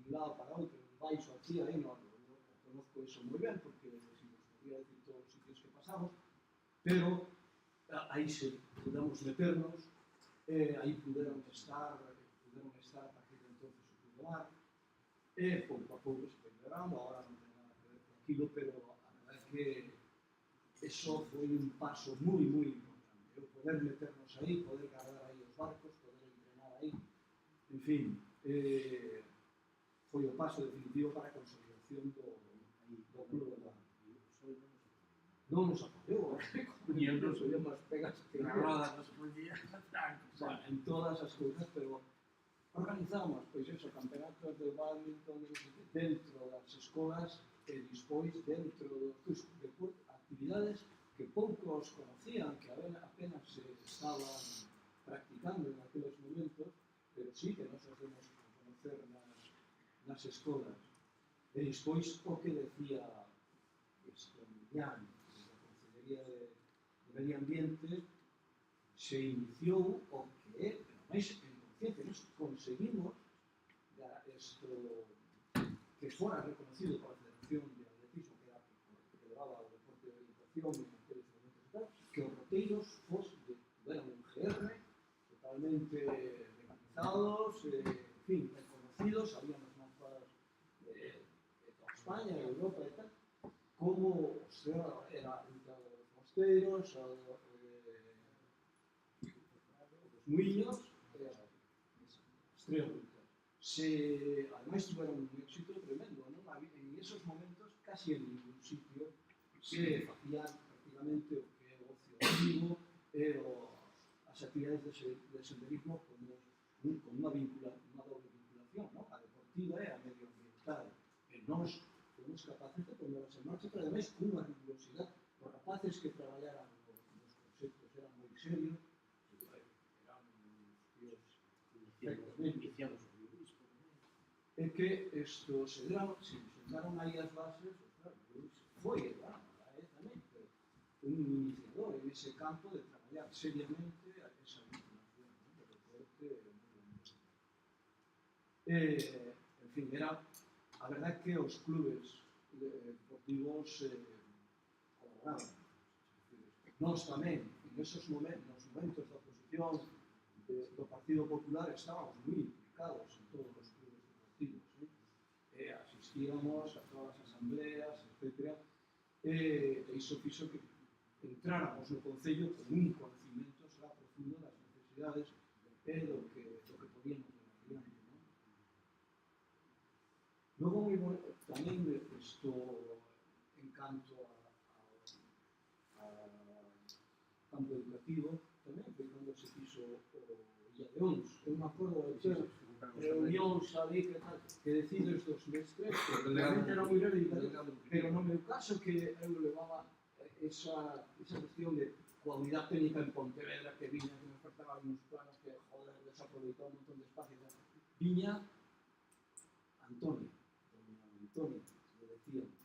un lado para outro, baixo aquí, aí non conozco eso moi ben porque si vos podría decir todos os sitios que pasamos, pero aí se pudemos meternos, aí puderon estar a partir de entonces o Club do Mar, e pouco a pouco se foi melhorando, agora non ten nada que ver con aquilo, pero a verdade é que eso foi un paso moi, moi importante, o poder meternos aí, poder guardar aí os barcos, poder entrenar aí, en fin, foi o paso definitivo para a consolidación do Club do Mar. Non nos apoiou, e eu non soy máis pegas que Na roda nos podía bueno, en todas as cousas, pero organizamos, pois eso, campeonatos de badminton dentro das escolas e despois dentro dos deportes, actividades que poucos conocían, que apenas se estaban practicando en aqueles momentos, pero sí que nos hacemos conocer nas escolas. E despois o que decía Millán, da Consellería de Medio Ambiente, se iniciou o que é, pero máis en conciencia, nos conseguimos que fora reconocido pola Federación de Atletismo, que levaba o deporte de orientación en aqueles momentos e tal, que os roteiros tuveran un GR totalmente legalizados, en fin, reconocidos, había nas mapas de toda España, de Europa e tal, como era los mosteiros, os muiños, Estrela. Ademais tuveron un éxito tremendo, non? En esos momentos, casi en ningún sitio se facía prácticamente o que é o ocio activo e as actividades de senderismo con unha doble vinculación, non? A deportiva e a medioambiental. E nós fomos capaces de ponerlas en marcha, pero ademais cunha rigurosidade. Os rapaces que traballaran nos proxectos eran moi serios, eran tíos perfectamente iniciados e que isto se sentaron aí as bases, foi tamén, pero un iniciador en ese campo de traballar seriamente esa vinculación do deporte en fin, era a verdade que os clubes deportivos colaboraban. Nós tamén, nos momentos da oposición do Partido Popular, estábamos moi implicados en todos os clubes deportivos. Asistíamos a todas as asambleas, etc. E iso fixo que entráramos no Concello con un conocimiento xa profundo das necesidades e do que podíamos levar diante. Logo, tamén isto en canto ao campo educativo, tamén foi cando se fixo o Illa de Ons. Eu me acordo de ter reunións ali que decides dos mestres, que realmente era moi realidade, pero no meu caso que eu levaba esa cuestión de coa unidade técnica en Pontevedra que viña, que me faltaban uns planos que, joder, desaproveitou un montón de espacio. Viña Antonio, le decíamos.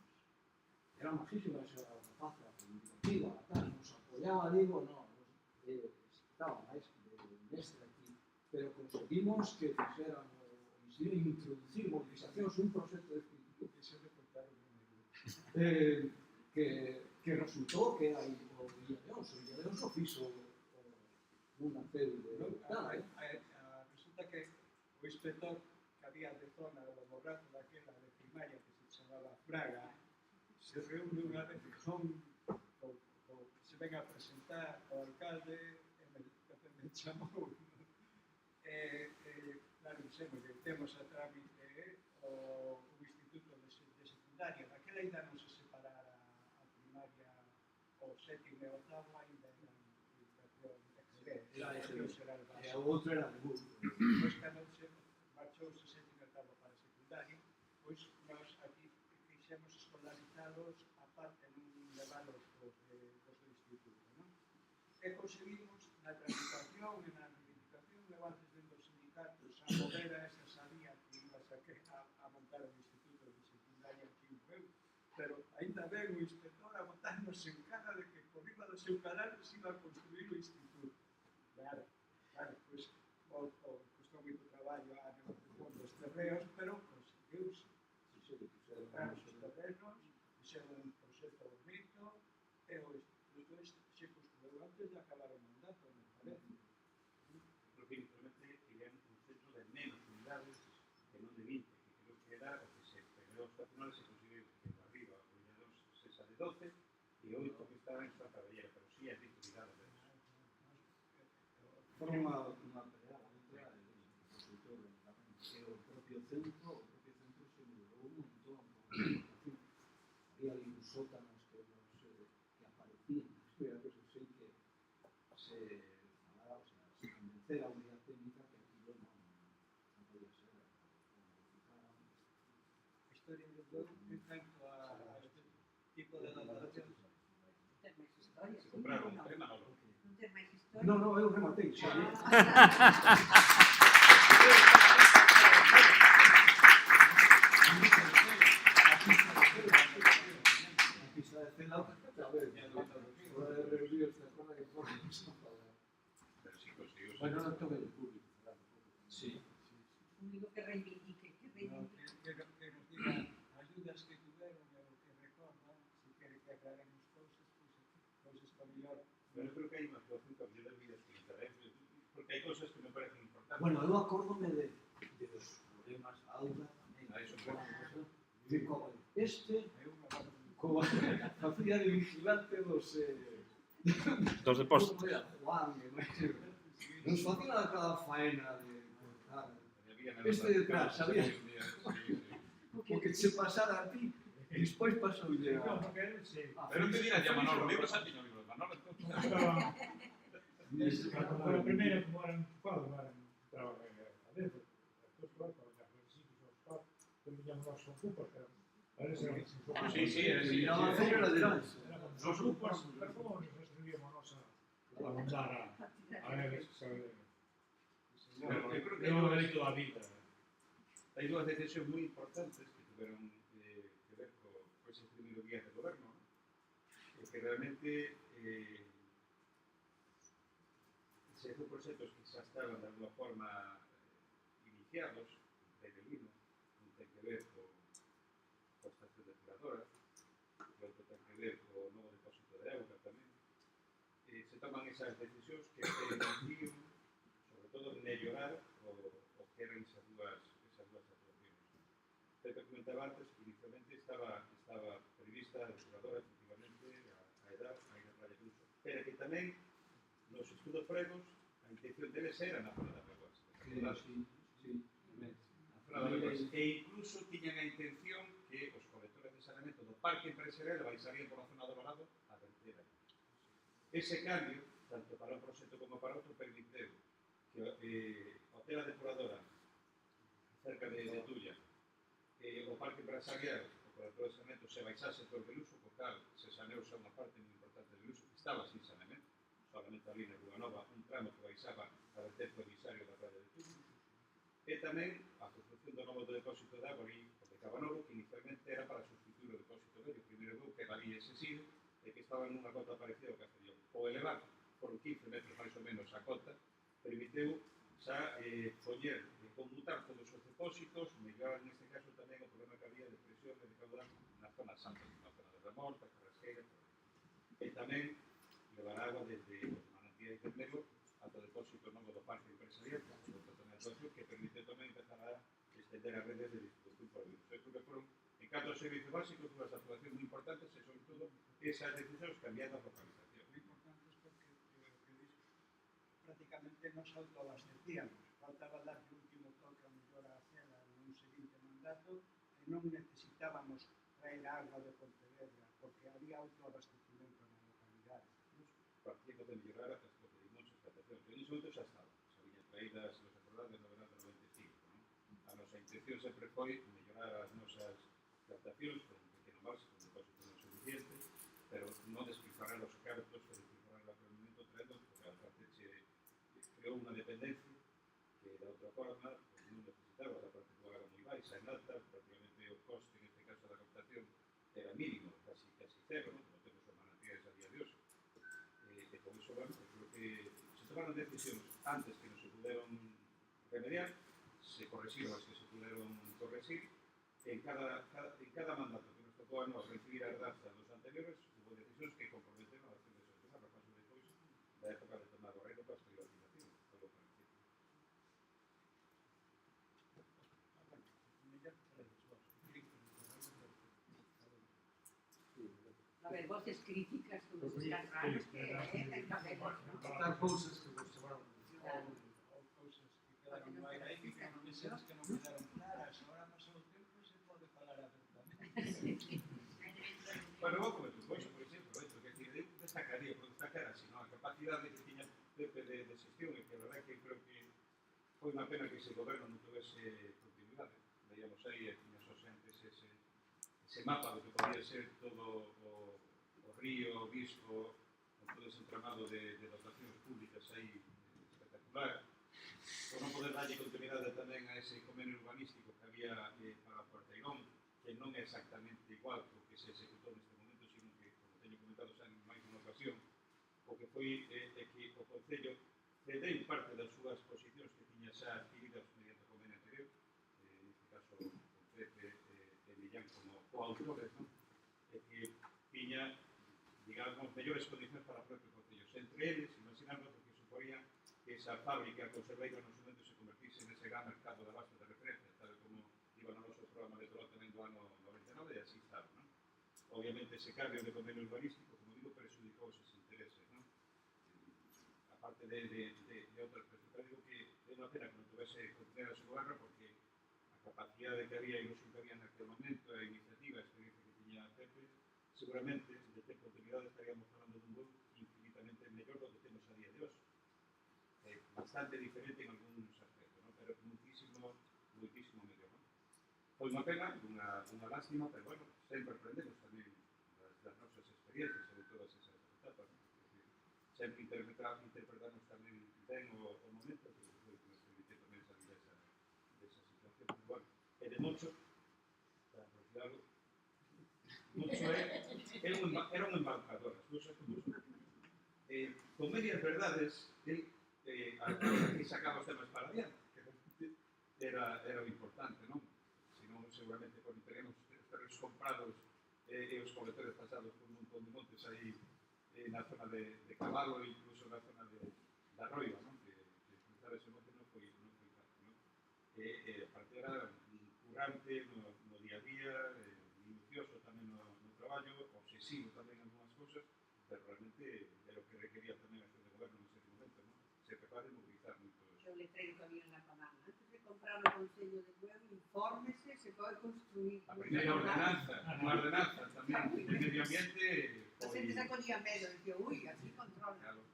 Era majísima esa rapaza, comunicativa, tal, nos apoyaba, digo, no, estaba máis de mestre aquí, pero conseguimos que fixeran introducir movilizacións, un proxecto de escritura que se reportaron que resultou que hai o Villadeón o fixo unha célula de tal. Resulta que o inspector que había de zona do borrazo daquela de primaria que se chamaba Fraga se reúne unha vez se ven a presentar ao alcalde e me chamou claro, dixemos que temos a trámite o Instituto de Secundaria. Daquela ainda non se separara a primaria o sétimo e o octavo, ainda era educación e o outro era de Burgos. Depois cando se marchouse sétimo e octavo para secundaria, pois nós aquí fixemos escolarizados aparte non levalos dos do instituto, non? E conseguimos na tramitación e na reivindicación levantes dentro dos sindicatos a mover a esa sabía que ibas a montar o instituto de secundaria aquí en Peu, pero ainda ben o inspector a botarnos en cara de que por riba do seu canal se iba a construir o instituto. Claro, pois custou moito traballo a negociación dos terreos, pero conseguiuse. Compramos os terrenos, fixeron un proxecto bonito, e o instituto se construiu antes de acabar o mandato, me parece. Creo que inicialmente querían un centro de menos unidades que non de 20, que creo que era o que se peleou hasta final se consiguiu que de arriba o Villados sesa de 12 e 8 que está en Santa Bellera, pero sí hai unidades de eso. Foron unha pelea contra o constructor que o propio centro se mudou un montón con había ali uns sótanos que aparecían na historia, que sei que se falaba, o sea, se convencera a unidade técnica que aquilo non podía ser A historia do Peu en canto a este tipo de elaboración. Se compraron un tren a Manolo. Non ten máis historia? non, eu rematei xa. A pista de cela, a ver, fora de reunión, ¿te acuerdas que fora a falar? Pero sí consiguió. Bueno, non toque de público, claro. Sí. Un único que reivindique, Que nos digan ayudas que tuveron e o que recordan, se quere que aclaremos cousas, pois está mellor. Pero creo que hai unha situación que a mellor das vidas que interesa, porque hai cousas que me parecen importantes. Bueno, eu acórdome de os problemas auga tamén. Eso é Bueno, de como este, É unha cosa como facía de vigilante dos... Dos depósitos. Como era Juan, nos facía cada faena de... Este detrás, sabía? Porque se pasara a ti, e despois pasou a... Pero te dirán, ya Manolo, libros a tiño libros, Manolo. Foi a primeira como eran ocupados, non eran traballar a dentro. Estos trabajos, os principios, os trabajos, que viñamos nós ocupas, pero parece que eran ocupas. Sí. Miraba a cero laterais. Os ocupas, pero como nos escribíamos nós a mandar a eles que saben. Pero eu creo que É o delito da vida. hai dúas decisións moi importantes que tiveron que ver co ese primeiro día de goberno, ¿no? E que realmente se son proxectos que xa estaban de alguma forma iniciados, de Belino, un ten que ver co estación depuradora, e outro ten que ver co novo depósito de auga tamén. Se toman esas decisións que permitiron, sobre todo, mellorar o que eran esas dúas actuacións. Pero que comentaba antes, que inicialmente estaba prevista a depuradora, efectivamente, a edad, a Praia de Uso. Pero que tamén, nos estudos previos, a intención deles era na zona da Reguas. E incluso tiñan a intención que os colectores de saneamento do parque empresarial baixarían por a zona do Valado a verter aí. Ese cambio, tanto para un proxecto como para outro, permiteu que o hotel a depuradora cerca de Tulla, o parque empresarial, o colector de saneamento, se baixase por Beluso, por cal se saneouse unha parte moi importante de Beluso que estaba sin saneamento, solamente ali na Rúa Nova, un tramo que baixaba a verter por Visario da Praia de Tulla. E tamén a construcción do novo depósito de agua ali, o de Cabanolo, que inicialmente era para sustituir o depósito vello, o primeiro veu que era ali excesivo, e que estaba nunha cota parecida ao Castellón. O elevar por 15 metros máis ou menos a cota, permiteu xa poñer e conmutar todos os depósitos, mellorar neste caso tamén o problema que había de presión e de caudal na zona santa, na zona de Remorta, Carrasqueira, e tamén levar agua desde os manantiais del Mego ata o depósito novo do parque empresarial, que permite tamén empezar a extender as redes de distribución por virus. Eu creo que foron, en canto aos servicios básicos, unhas actuacións moi importantes e, sobre todo, esas decisións cambiando a localización. Moi importantes porque prácticamente nos autoabastecíamos. Faltaba dar o último toque a mellor a cela nun seguinte mandato e non necesitábamos traer agua de Pontevedra porque había autoabastecimento na localidade. Partiendo de mellorar as procedimentos de explotación. En ese momento xa estaba. Se habían traídas, nos acordades, no verano 95, ¿no? A nosa intención sempre foi mellorar mellorar as nosas captacións con un pequeno marxo, con depósito non suficiente, pero non despilfarrar os cartos, pero despilfarrar o aprendimento traendo, porque aparte creou unha dependencia que da outra forma pues, non necesitaba, a parte pagaba moi baixa, en alta, prácticamente o coste, neste caso da captación, era mínimo, casi cero, non? Non temos os manantiais a día de hoxe. E con iso, bueno, creo que se tomaron decisións antes que non se puderon remediar, se correxiron as que se puderon corregir, en cada mandato que nos tocou a nós recibir a herdanza dos anteriores, hubo decisións que comprometeron a acción de solucionar a paso depois da época de Tomás Borrego para as privatizacións, todo parecido. A ver, voces críticas, como se están raros, que encabemos, ¿no? Tratar cousas que vos chamaron. Ou cousas que quedaron no aire aí, que comisións que non quedaron claras, agora pasou o tempo e se pode falar abertamente. Bueno, vou comer un coixo, por exemplo, que eu destacaría, por destacar así, non? A capacidade que tiña Pepe de xestión, e que a verdade que creo que foi unha pena que ese goberno non tuvese continuidade. Veíamos aí, tiñas os antes ese mapa do que podía ser todo o río, o Visco, con todo ese entramado de dotacións públicas aí espectacular. Por non poder darlle continuidade tamén a ese convenio urbanístico que había para Porteirón, que non é exactamente igual co que se executou neste momento, sino que, como teño comentado xa en máis unha ocasión, o que foi que o Concello cedeu parte das súas posicións que tiña xa adquiridas mediante o convenio anterior, neste caso con Pepe e Millán como coautores, non? E que tiña, digamos, mellores condicións para o propio Concello. Entre eles, imaginando que suporía que esa fábrica conserveira nos momentos se convertise nese gran mercado de abasto de referencia, tal como iba no noso programa electoral tamén do ano 99, e así estaba, non? Obviamente, ese cambio de convenio urbanístico, como digo, perxudicou esos intereses, non? A parte de outras perspectivas, digo que é unha pena que non tuvese continuidade a su goberno, porque a capacidade que había e ilusión que había naquele momento, a iniciativa, a experiencia que tiña Pepe, seguramente, de ter continuidade, estaríamos falando dun gol infinitamente mellor do que temos a día de hoxe. Bastante diferente en algúns aspectos, ¿no? Pero muitísimo mellor, ¿no? Foi unha pena, unha lástima, pero bueno, sempre aprendemos tamén das nosas experiencias sobre todas esas etapas, ¿no? Sempre interpretamos tamén ben o momento, pero foi que nos permite tamén salir desa situación. Pero bueno, e de Moncho, para claro, Moncho era un embaucador, as cousas como son. Con medias verdades, que sacaba os temas para adiante, que era o importante, non? Senón, seguramente, quando teníamos os terrenos comprados e os coletores pasados por un montón de montes aí na zona de Cabalo e incluso na zona da Roiva, non? Que cruzar ese monte non foi fácil, non? A parte era currante no día a día, minucioso tamén no traballo, obsesivo tamén en algunhas cousas, pero realmente era o que requería tamén a acción de goberno nese momento, non? Ser capaz de movilizar moitos. O letreiro que había na Pamana. Antes de comprar o Concello de Bueu, infórmese, se pode construir. A primeira ordenanza, unha ordenanza tamén de medio ambiente. A xente se acollía medo, dicía, ui, así controla. Claro.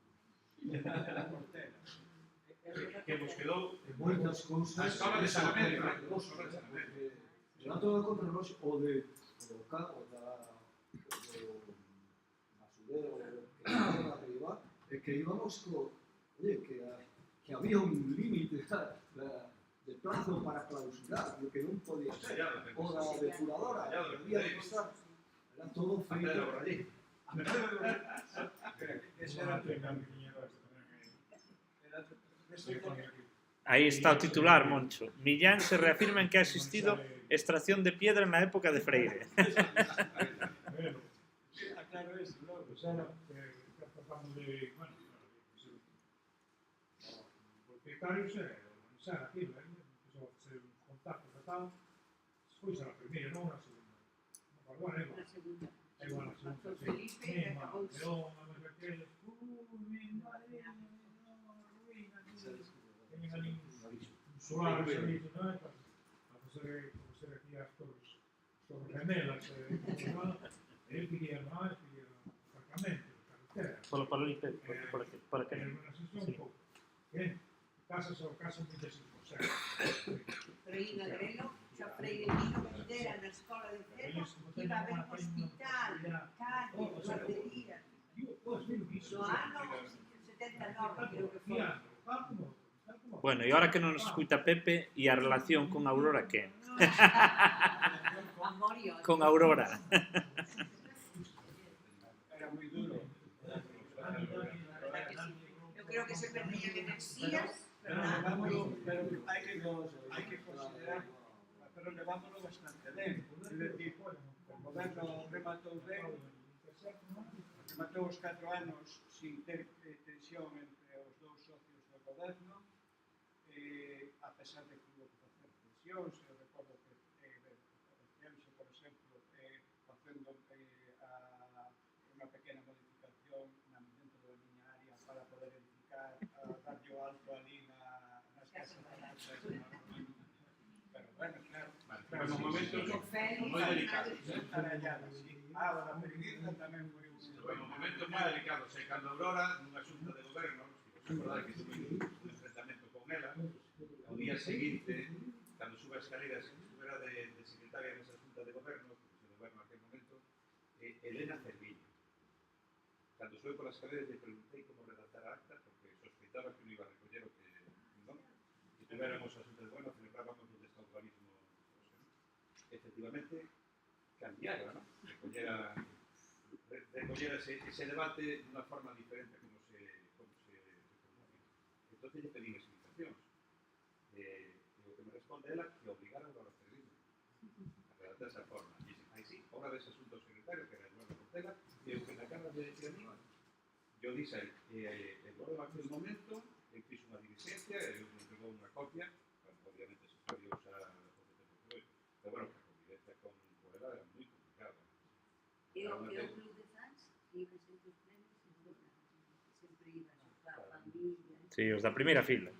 Que nos quedou Moitas cousas. a escola de Salamedio, porque era todo contra nós o do basurero que estaba arriba, e que íbamos que había un límite de plazo para clausurar, lo que non podía ser. O da depuradora, que había que estar, era todo feito. Ese era o tema que tiña Ahí está o titular, Moncho. Millán se reafirma en que ha existido extracción de piedra na época de Freire. Claro, eso, ¿no? Pues era, tratamos de, bueno, propietarios organizar aquilo, empezou a ser uns contactos e tal, despois a primeira, non a segunda. Igual, Na segunda. igual a segunda, Pastor sí. Felipe, e acabou. León, a ver aqueles, madre, ruína, teñen ali un solar, non é? Para facer aquí as torres gemelas, ele quería máis, quería aparcamento, carretera. Por ali, por aquí. Un pouco. Casas ou casas 25%. Freire Grelo, xa Freire Lino, Bueno, e ahora que non nos escuta Pepe, e a relación con Aurora que? Amor y odio. Con Aurora. Era muy duro. Yo creo que se perdían energías, Pero ¿verdad? hay que considerar, pero levámoslo bastante bien. Es decir, o goberno rematou ben, rematou os 4 anos sin ter tensión entre os dous socios do goberno, a pesar de que hubo que facer tensións, eu recordo que Celso, por exemplo, facendo unha pequena modificación dentro da miña área para poder edificar, darlle o alto ali nas casas de casa. Pero bueno, claro. Pero no momentos moi delicados. A da periodista tamén foi un... No momentos moi delicados. E cando Aurora, nunha xunta de goberno, se acordar que tuve un enfrentamento con ela, o día seguinte, cando sube a escaleras, estuvera de secretaria nesa xunta de goberno, que se goberno aquel momento, Elena Cerviño. Cando sube polas escaleras, le preguntei como redactar a acta, porque sospeitaba que non iba a recoller o que non. E tuveramos a xunta de goberno, celebrábamos onde está o urbanismo. Efectivamente, cambiara, ¿no? Recollera ese debate de unha forma diferente a como se produce. Entón, lle pedín explicacións. E o que me responde ela que obligaron ao referismo a redactar esa forma. E dicen, aí sí, obra dese asunto ao secretario, que era Eduardo Portela, e o que me acaba de decir a mí, yo dixo a Eduardo en aquel momento, ele fixo unha diligencia, e eu me entregou unha copia, obviamente se podía usar a copia, pero bueno, que a convivencia con ela era moi complicada. E o club de fans iba sempre os premios e todo, sempre iba a familia. Sí, os da primeira fila.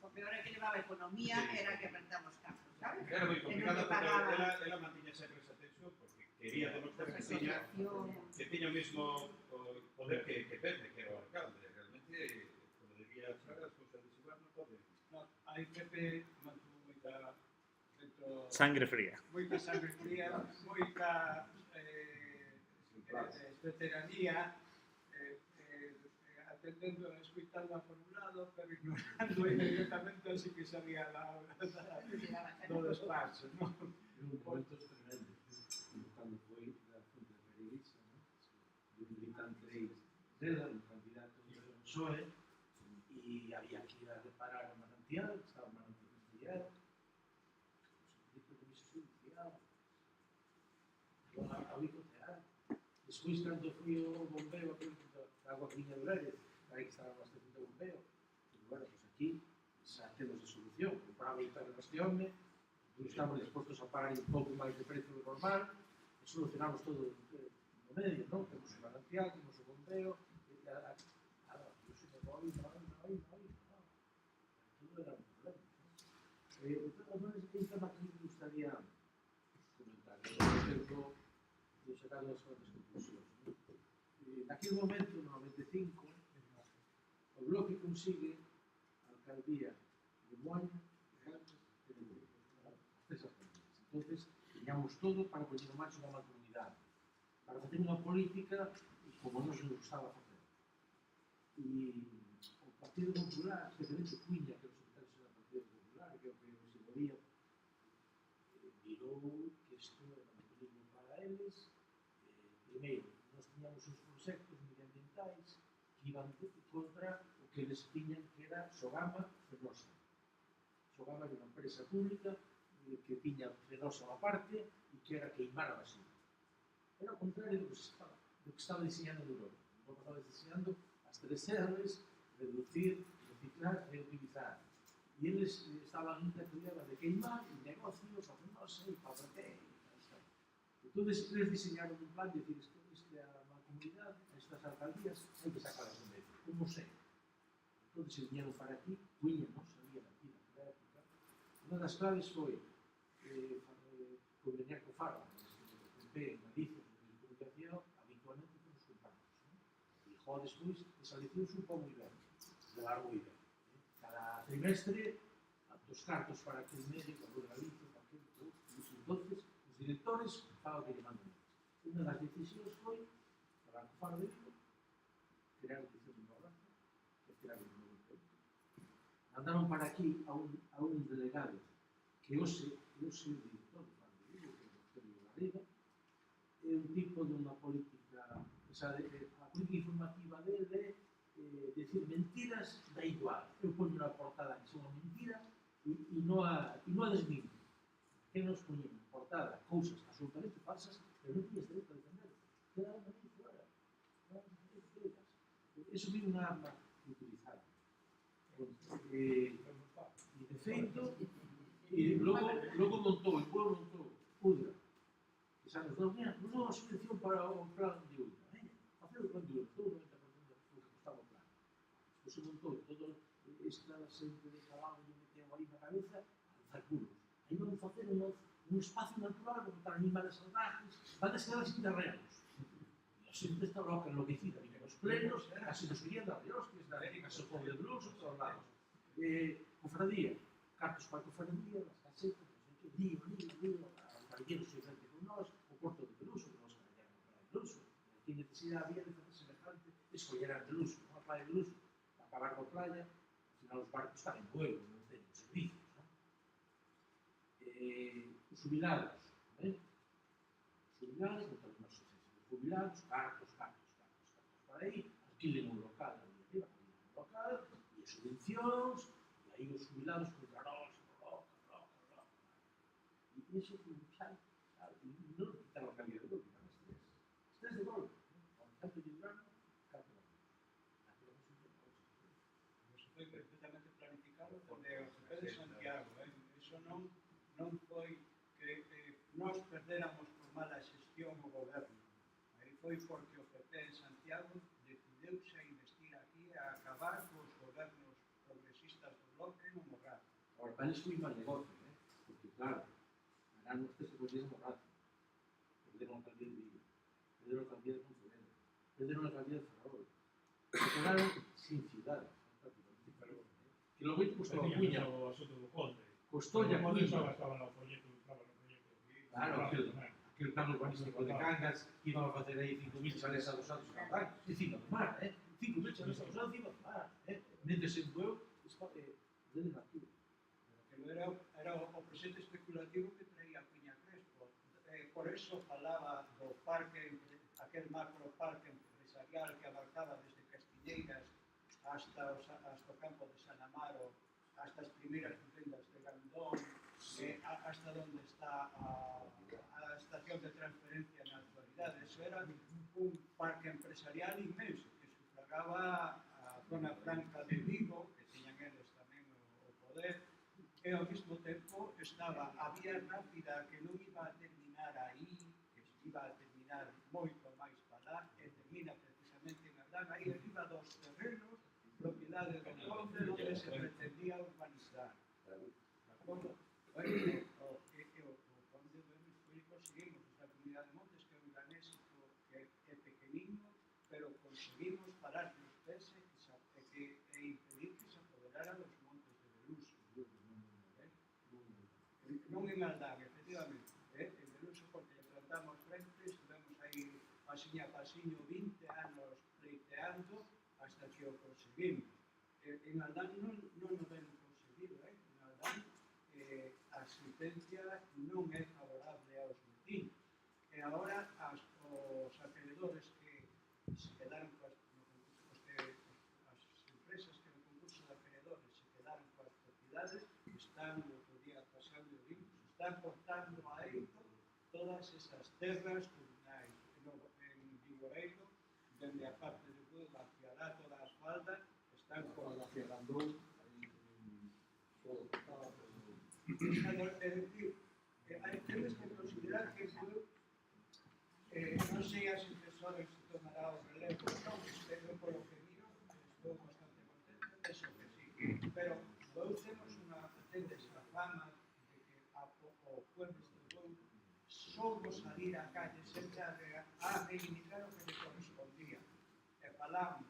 O peor é que levaba economía, era que apretamos casos, sabes? Era moi complicado, E non te pero pagaba. ela mantiña sempre esa tensión porque quería demostrar que tiña o mismo poder que Pepe, que era o alcalde. Realmente, como debía saber as cousas de Xibar, non pode. No, aí Pepe mantuvo moita dentro... Sangre fría. Moita sangre fría, moita veteranía, atendendo, escuitando por un lado, pero ignorando inmediatamente así que sabía do despacho, ¿no? Momentos tremendos. Cando foi da Junta de Periodistas, eu militante dela, un candidato do PSOE, e había que ir a reparar o manantial, estaba o manantial estrellado, o servicio de comisión judicial, a boicotear. Despois, cando fui ao bombeo, a agua que viña do Lérez, aí que estaba a estación de bombeo, e, bueno, pues aquí xa temos a solución, compraba o perro este home, estamos dispostos a pagar un pouco máis de precio do normal, e solucionamos todo no medio, non? Temos o manantial, temos o bombeo, e eu se me voy, todo era un problema. De todas maneiras, hai un tema que me gustaría comentar, respecto de sacar as grandes conclusións. Naquele momento, no 95, o Bloque consigue a alcaldía de Moaña, de Caldas e de Lugo. Entonces, teníamos todo para poñer o marcha unha mancomunidade, para facer unha política como nos gustaba facer. E o Partido Popular, especialmente Cuña, que era o secretario xeral do Partido Popular, que é o que se movía, virou que isto era un peligro para eles. Primeiro, nós tiñamos uns proxectos medioambientais que iban contra o que eles tiñan que era Sogama Fenosa. Sogama era unha empresa pública que tiña Fenosa a parte e que era queimar a basura. Era o contrario do que estaba diseñando en Europa. Europa estaba diseñando as 3 R's, reducir, reciclar, reutilizar. E eles estaban intentando de queimar e negocios a Fenosa e para qué. Entón, eles diseñaron un plan de decir isto é a mancomunidade, a estas alcaldías, hai que sacarlas do medio, como sei. Entón, se viñeron para aquí, Cuña non sabía aquí naquela época. Unha das claves foi conveniar co Faro, o PP en Galicia, en comunicación, habitualmente con os compañeros. E Jó, despois, esa lección supo moi ben, levar moi ben. Cada trimestre, dos cartos para aquel médico, a Galicia, para aquel, entonces, os directores faban que lle mandan máis. Unha das decisións foi, para o Faro de Vigo, crear a edición de Morraza, que crear un novo proyecto. mandaron para aquí a un delegado que hoxe é o director do Plan de Vigo, que é o Dr. Garrido, é un tipo de unha política, o sea, a política informativa dele é decir mentiras da igual. Eu poño na portada que son unha mentira e non a desminto. Que nos poñen na portada cousas absolutamente falsas, pero non tiñes dereito a defender. Quedaron aí fora. Eso é unha arma utilizada. E de feito, logo montou, o pueblo montou Udra. E xa nos dou, mira, nos dou unha subvención para o plan de Udra. Facer o plan de Udra, todo o 90% do que costaba o plan. Despois se montou todo esta xente de traballo que meteu aí na cabeza, alzar culos. Aí vamos facer un espacio natural, vamos botar animales salvajes, van a quedar sin terrenos. E a xente está loca, enloquecida, viña nos plenos, casi nos querían dar de hostias, na casa pobre de Blues, a todos lados. Cofradía, cartos para a cofradía, las casetas, lío, os mariñeiros se frente con nós, o porto de Peluso, que nos carregaron para de Peluso. Que necesidade había de facer semejante, escoller a Peluso, a praia de Peluso, para acabar coa playa, ao final os barcos están en vuelo, non teñen servicios, non? Os jubilados, os jubilados, non temos máis asociación de jubilados, cartos para aí, alquilen un local ali arriba, alquilen un local, e subvencións, e aí os jubilados contra nós, roca. E iso foi un xa, non quitar a calidad de golpe, non estés de golpe, con tanto de Durano, canto de golpe. Eso foi perfectamente planificado donde o CP de Santiago, eso non foi que nós perdéramos por mala xestión o goberno. Aí foi porque o PP de Santiago decidiuse a investir aquí a acabar cos gobernos progresistas do bloque no Morrazo. Ahora, para eles foi mal negocio, porque claro, ganaron os 3 días no Morrazo, perderon a alcaldía de Vigo, perderon a alcaldía de Pontevedra, perderon a alcaldía de Ferrol, se quedaron sin ciudad, que lo veis costó a Cuña, costó a Cuña. Claro, aquel plan urbanístico de Cangas que iban a facer aí 5.000 chales adosados a Cangas, encima do mar, 5.000 chales adosados encima do mar, mentres en Bueu, dende aquí. Pero era o proxecto especulativo que traía Cuña Crespo. Por eso falaba do parque, aquel macroparque empresarial que abarcaba desde Castilleras hasta o campo de San Amaro, hasta as primeiras vivendas de Gandón, hasta donde está a estación de transferencia na actualidade. Eso era un parque empresarial inmenso que sufragaba a zona franca de Vigo, que tiñan eles tamén o poder, e ao mesmo tempo estaba a vía rápida que non iba a terminar aí, que iba a terminar moito máis para lá, e termina precisamente en Ardán, aí arriba dos terrenos, propiedade do conde, onde se pretendía urbanizar. De acordo? O conde do Hemisfério conseguimos esta comunidade de montes que é un gran éxito, que é pequeniño, pero conseguimos parar nos pés e impedir que se apoderaran os montes de Beluso. Non en Aldán, efectivamente, en Beluso, porque le plantamos frente, estuvemos aí pasiño a pasiño 20 anos pleiteando hasta que o conseguimos. En Aldán non o vemos conseguido, en Aldán a sentencia non é favorable aos vecinos. E agora os acreedores que se quedaron as empresas que no concurso de acreedores se quedaron coas propiedades están, outro día pasando o vimos, están cortando a eito todas esas terras comunais en Vigoreiro, dende a parte de Bueu hacia lá toda a asfalta, están Para hacia Gandón, todo cortado. É dicir, temos que considerar que Bueu, non sei as impresoras se tomará o relevo, non, pero polo que miro, estou bastante contento, eso que sí, pero Bueu temos tendes a fama de que o pueblo de Bueu soubo salir á calle sempre a reivindicar o que le correspondía. E falamos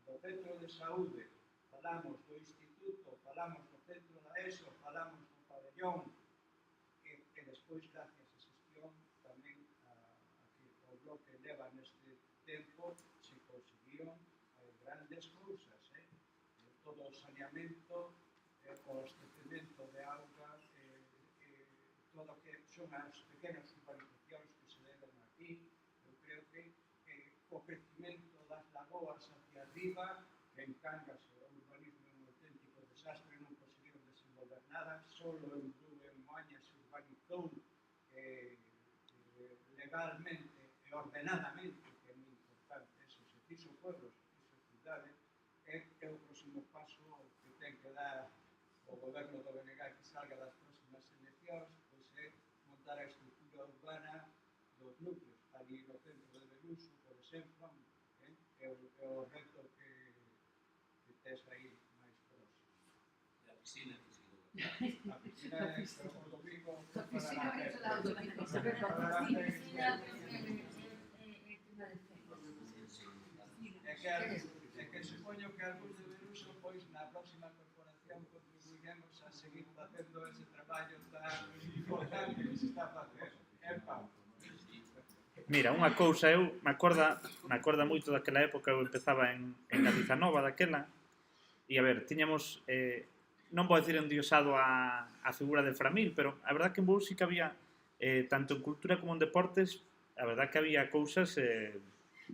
do centro de saúde, falamos do instituto, falamos do centro da ESO, falamos do pabellón, e despois, gracias a xestión, tamén a que o bloque leva neste tempo, se conseguiron grandes cousas, todo o saneamento o abastecemento de auga, todo o que son as pequenas urbanizacións que se deron aquí. Eu creo que o crecimento das lagoas hacia arriba, que en Cangas o urbanismo é un auténtico desastre, non conseguiron desenvolver nada, solo en Bueu e en Moaña se urbanizou legalmente e ordenadamente, que é moi importante, eso se fixo pueblos, se fixo cidades, é o próximo paso que ten que dar o goberno do BNG que salga das próximas eleccións, pois é montar a estructura urbana dos núcleos, ali no centro de Beluso, por exemplo, é o reto que tes aí máis próximo. E a piscina que se quedou. A piscina é o domingo para Piscina la vai ser la festa. É que supoño que algúns de Beluso, pois, na próxima corporación contribuiremos a seguir facendo ese traballo tan importante que se está a facer. Mira, unha cousa, eu me acorda moito daquela época, eu empezaba en Galiza Nova daquela, e a ver, tiñamos, non vou dicir endiosado a figura de Framil, pero a verdad que en Bueu sí que había, tanto en cultura como en deportes, a verdad que había cousas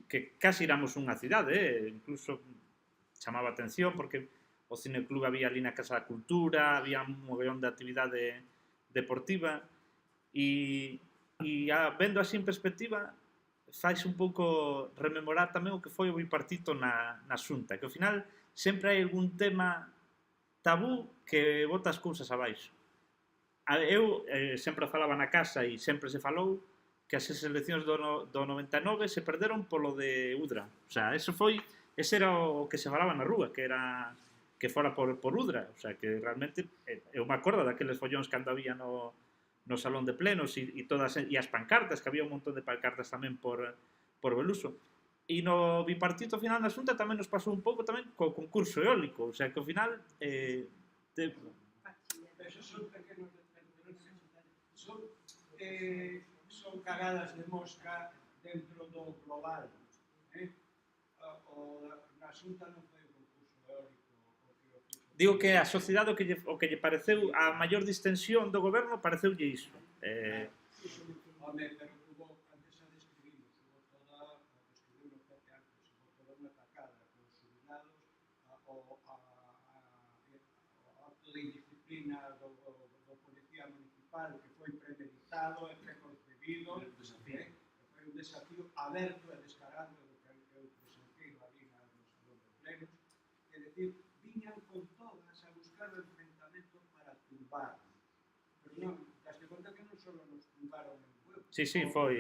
que casi éramos unha cidade, incluso chamaba a atención, porque o cineclub había ali na Casa da Cultura, había un mogollón de actividade deportiva, e vendo así en perspectiva, faise un pouco rememorar tamén o que foi o bipartito na Xunta, que ao final sempre hai algún tema tabú que bota as cousas abaixo. Eu sempre falaba na casa e sempre se falou que as eleccións do 99 se perderon polo de Udra. O sea, ese era o que se falaba na rúa, que fora por Udra. O sea, que realmente, eu me acordo daqueles follóns cando había no salón de plenos e as pancartas, que había un montón de pancartas tamén por Beluso. E no bipartito final da Xunta tamén nos pasou un pouco tamén co concurso eólico. O sea, que ao final... Esos son pequenos son cagadas de mosca dentro do global. Na Xunta non foi o concurso eólico o que o fixo. Digo que a sociedade o que lle pareceu a maior distensión do goberno pareceulle iso. Home, pero hubo, antes a describimos, hubo toda, describimos porque antes, hubo toda unha tacada con jubilados, o acto de indisciplina do policía municipal que foi premeditado e preconcebido, foi un desafío aberto e descarado do que eu presenteiro ali no salón de plenos, é dicir, viñan con todas a buscar o enfrentamento para tumbar. Pero non, daste conta que non só nos tumbaron en Bueu. Sí, foi.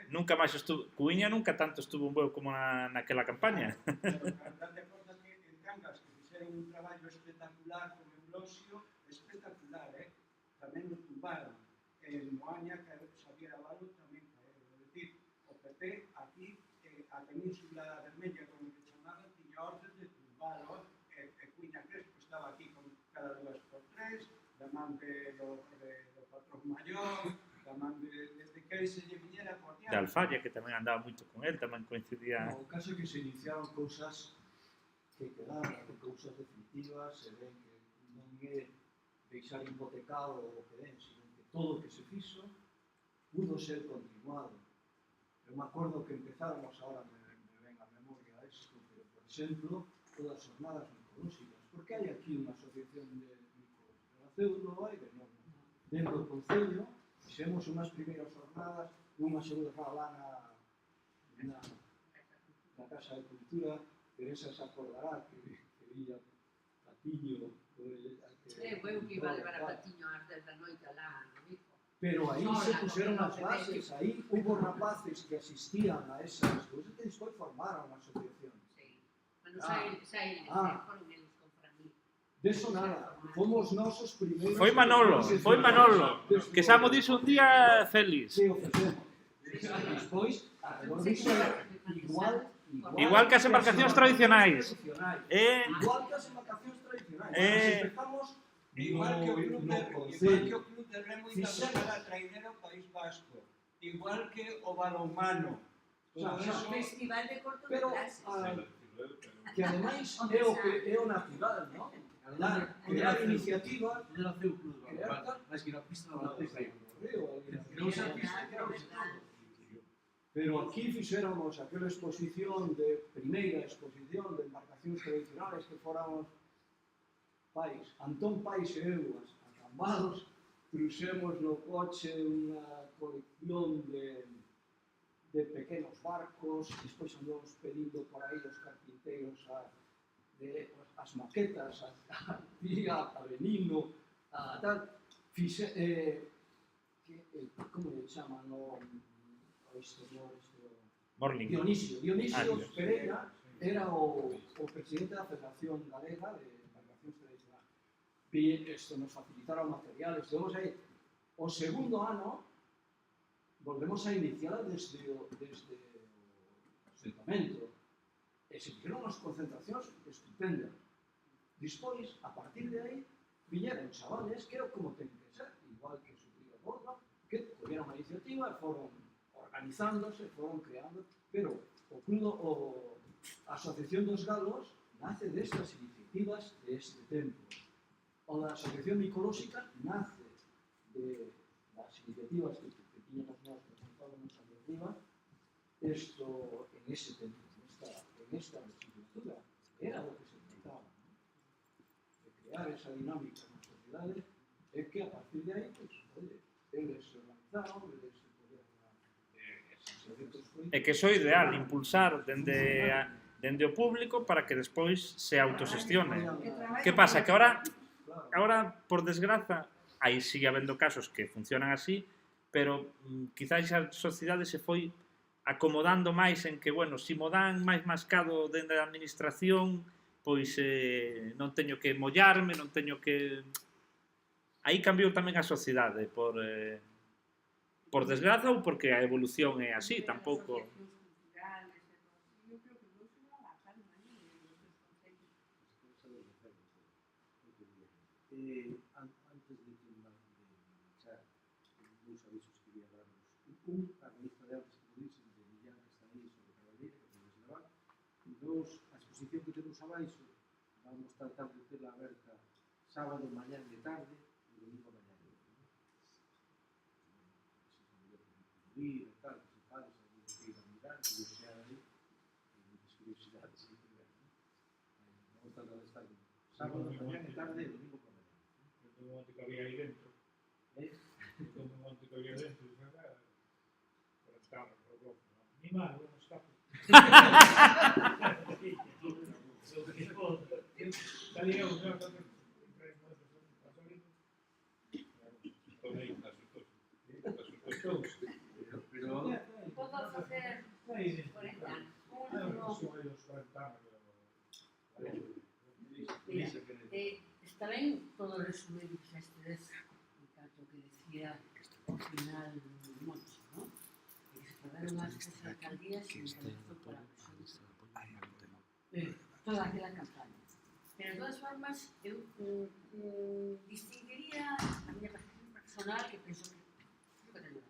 Nunca máis estuvo, Cuíña nunca tanto estuvo en Bueu como naquela campaña. Pero daste conta que en Cangas que fixeron un traballo espectacular con Eulosio, espectacular, tamén nos tumbaron. En Moaña, que Xavier Avalo tamén caeu. É dicir, o PP aquí, a Península Vermella, como que chamaban, tiña orden de tumbalo, e Cuíña Crespo estaba aquí con cada 2x3, da man do patrón maior, da man de que se lle viñera por diante. De Alfalla, que tamén andaba moito con el, tamén coincidía... No caso que se iniciaron cousas que quedaron, cousas definitivas, se ven que non é deixar hipotecado o que den, sino que todo o que se fixo pudo ser continuado. Eu me acordo que empezáramos, ahora me ven a memoria isto, pero, por exemplo, todas as jornadas micolóxicas. Por que hai aquí unha asociación de micolóxicos? No hai de novo. Dentro do Concello, fixemos unhas primeiras jornadas, unha segunda lá na Casa de Cultura, Teresa se acordará que vía Patiño. Eu que iba a levar a Patiño ás 10 da noite lá no Vico. Pero aí se puseron as bases, aí hubo rapaces que asistían a esas cousas que despois formaron a asociación. Sí. Bueno, xa eles foron eles con Framil. De eso nada, fomos nosos primeiros... Foi Manolo, que xa mo dixo un día Félix. Que ofrecemos. Despois, igual que as embarcacións tradicionais. Igual que as embarcacións tradicionais. Empezamos Igual que o club de remo e da trainera País Vasco. Igual que o balonmano. Festival de corto pero de clases. que ademais é o natural, non? crear iniciativas, Onde naceu o Club do Crear Balonmano? tal- Máis que na pista do no, Balonmano. creou esa pista, creouse todo. Pero aquí fixéramos aquela exposición primeira exposición de embarcacións tradicionales que fóramos pais, Antón Pais e eu, acambados, crucemos no coche unha colección de pequenos barcos, despois andamos pedindo por aí os carpinteiros as maquetas, a Tía, a Benino, a tal, como le chaman o historiador Morning. Dionisio Dios. Pereira era o presidente da Federación Galega de Embarcacións Tradicionales. Isto nos facilitaron materiales, estuvemos aí. O segundo ano volvemos a iniciar desde o asentamento. E se fixeron as concentracións estupendas. Despois, a partir de aí, viñeron chavales que era como ten que ser, igual que Sufrido Borda, que cogieron a iniciativa e foron organizándose, foron creando, pero a Asociación dos Galos nace destas iniciativas deste tempo. O da Asociación Micolóxica nace das iniciativas que tiñamos nós presentábamos a arriba, isto en ese tempo, en esta legislatura, era o que se trataba, de crear esa dinámica na sociedade, e que a partir de aí, pues, eles se organizaron, eles se poderan É que iso é ideal, impulsar dende o público para que despois se autoxestione. Que pasa? Que ahora, por desgraza, aí sigue habendo casos que funcionan así, pero quizáis a sociedade se foi acomodando máis en que, bueno, se mo dan máis mascado dende a administración, pois non teño que mollarme, non teño que... Aí cambiou tamén a sociedade, por desgraza ou porque a evolución é así, tampouco... Antes de marchar, dous avisos que quería darnos. Un, a revista de artes que dicen de Millán que está aí sobre Caballeira, que podes levar. E dous, a exposición que temos abaixo, vamos tratar de terla aberta sábado, mañán de tarde e domingo mañán de tarde. Ir e tal, se pares, alguén que ir a mirar, que eu sea aí, e muitas curiosidades que ver. Vamos tratar de estar sábado, mañán de tarde e domingo por mañán. Eu tengo un monte que había aí dentro. Eu tengo un monte que había dentro. E dixen, por entrar, por bloco. Ni mal, bueno, escapo. Salí eu, non, Podo facer 40 anos. Está ben todo o resumido que xa estedes en canto que decía ao final Moncho, non? Que se pagaron as tres alcaldías e se realizou para a toda aquela campaña. Pero, de todas formas, eu distinguiría a miña percepción personal que penso que teño razón.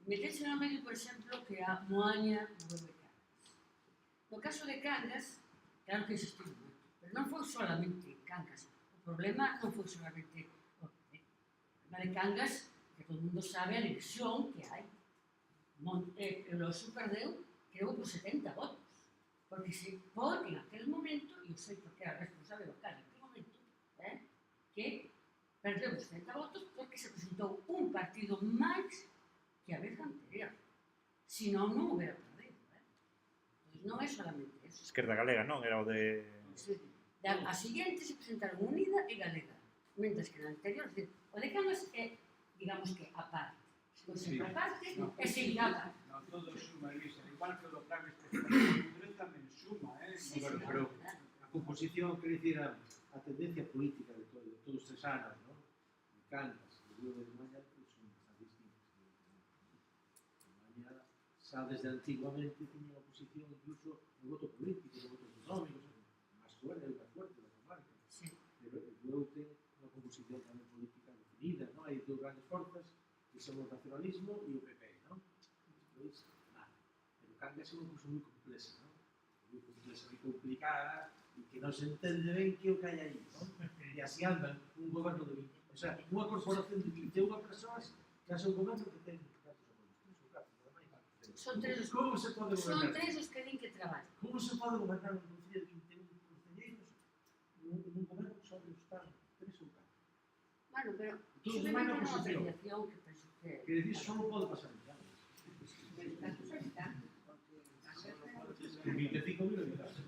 Meterse no medio, por exemplo, que a Moaña moveu de Cangas. No caso de Cangas, claro que existiu moito, pero non foi solamente Cangas. O problema non foi solamente o problema de Cangas, que todo mundo sabe a división que hai. O Loxo perdeu, creo, por 70 votos. Porque en aquel momento, e eu sei porque era responsable do CAS en aquel momento, que perdeu os 70 votos porque se presentou un partido máis que a vez anterior. Si non hubiera perdido. Pois non é solamente eso. Esquerda Galega, non? Era o de... A siguiente se presentaron Unida e Galega. Mentres que na anterior, o de Cangas é, digamos que, a parte. Se non sempre a parte, é seguir a parte. No, todo suma, Elisa. Igual que o do plan tamén suma, Sí, Pero a composición, quer dicir, a tendencia política de todos estes anos, non? De Cangas, de Lugo de Moaña, son bastante distintas. Moaña, xa desde antiguamente, tiña oposición incluso no voto político, no voto económico, máis fuerte da comarca. Sí. Pero Lugo ten unha composición tamén política definida, non? Hai dous grandes forzas, que son o nacionalismo e o PP, non? Despois, nada. Pero Cangas é unha cousa moi complexa, non? Moi complexa, moi complicada, e que non se entende ben que o que hai aí, non? E así andan un goberno de 20, o sea, unha corporación de 21 persoas que hace un goberno que ten Son tres os, como se pode son gobernar? tres os que din que traballan. Como se pode gobernar un concello de 21 concelleiros un goberno que só están 3 ou 4? Bueno, pero Todos simplemente van na unha oposición. apreciación que penso que... Que decir, só non pode pasar en Italia. Pero está totalitario, porque va a ser Que 25.000 habitantes.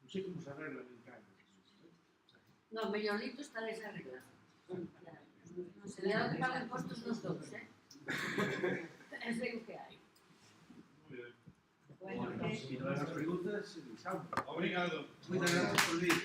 Non sei como se arregla en Italia. No, mellor dito está desarreglado. Non se le da que pagar impostos nos dous, É sei o que hai. bueno, Si non hai máis preguntas, deixamos. Obrigado. Moitas gracias por vir.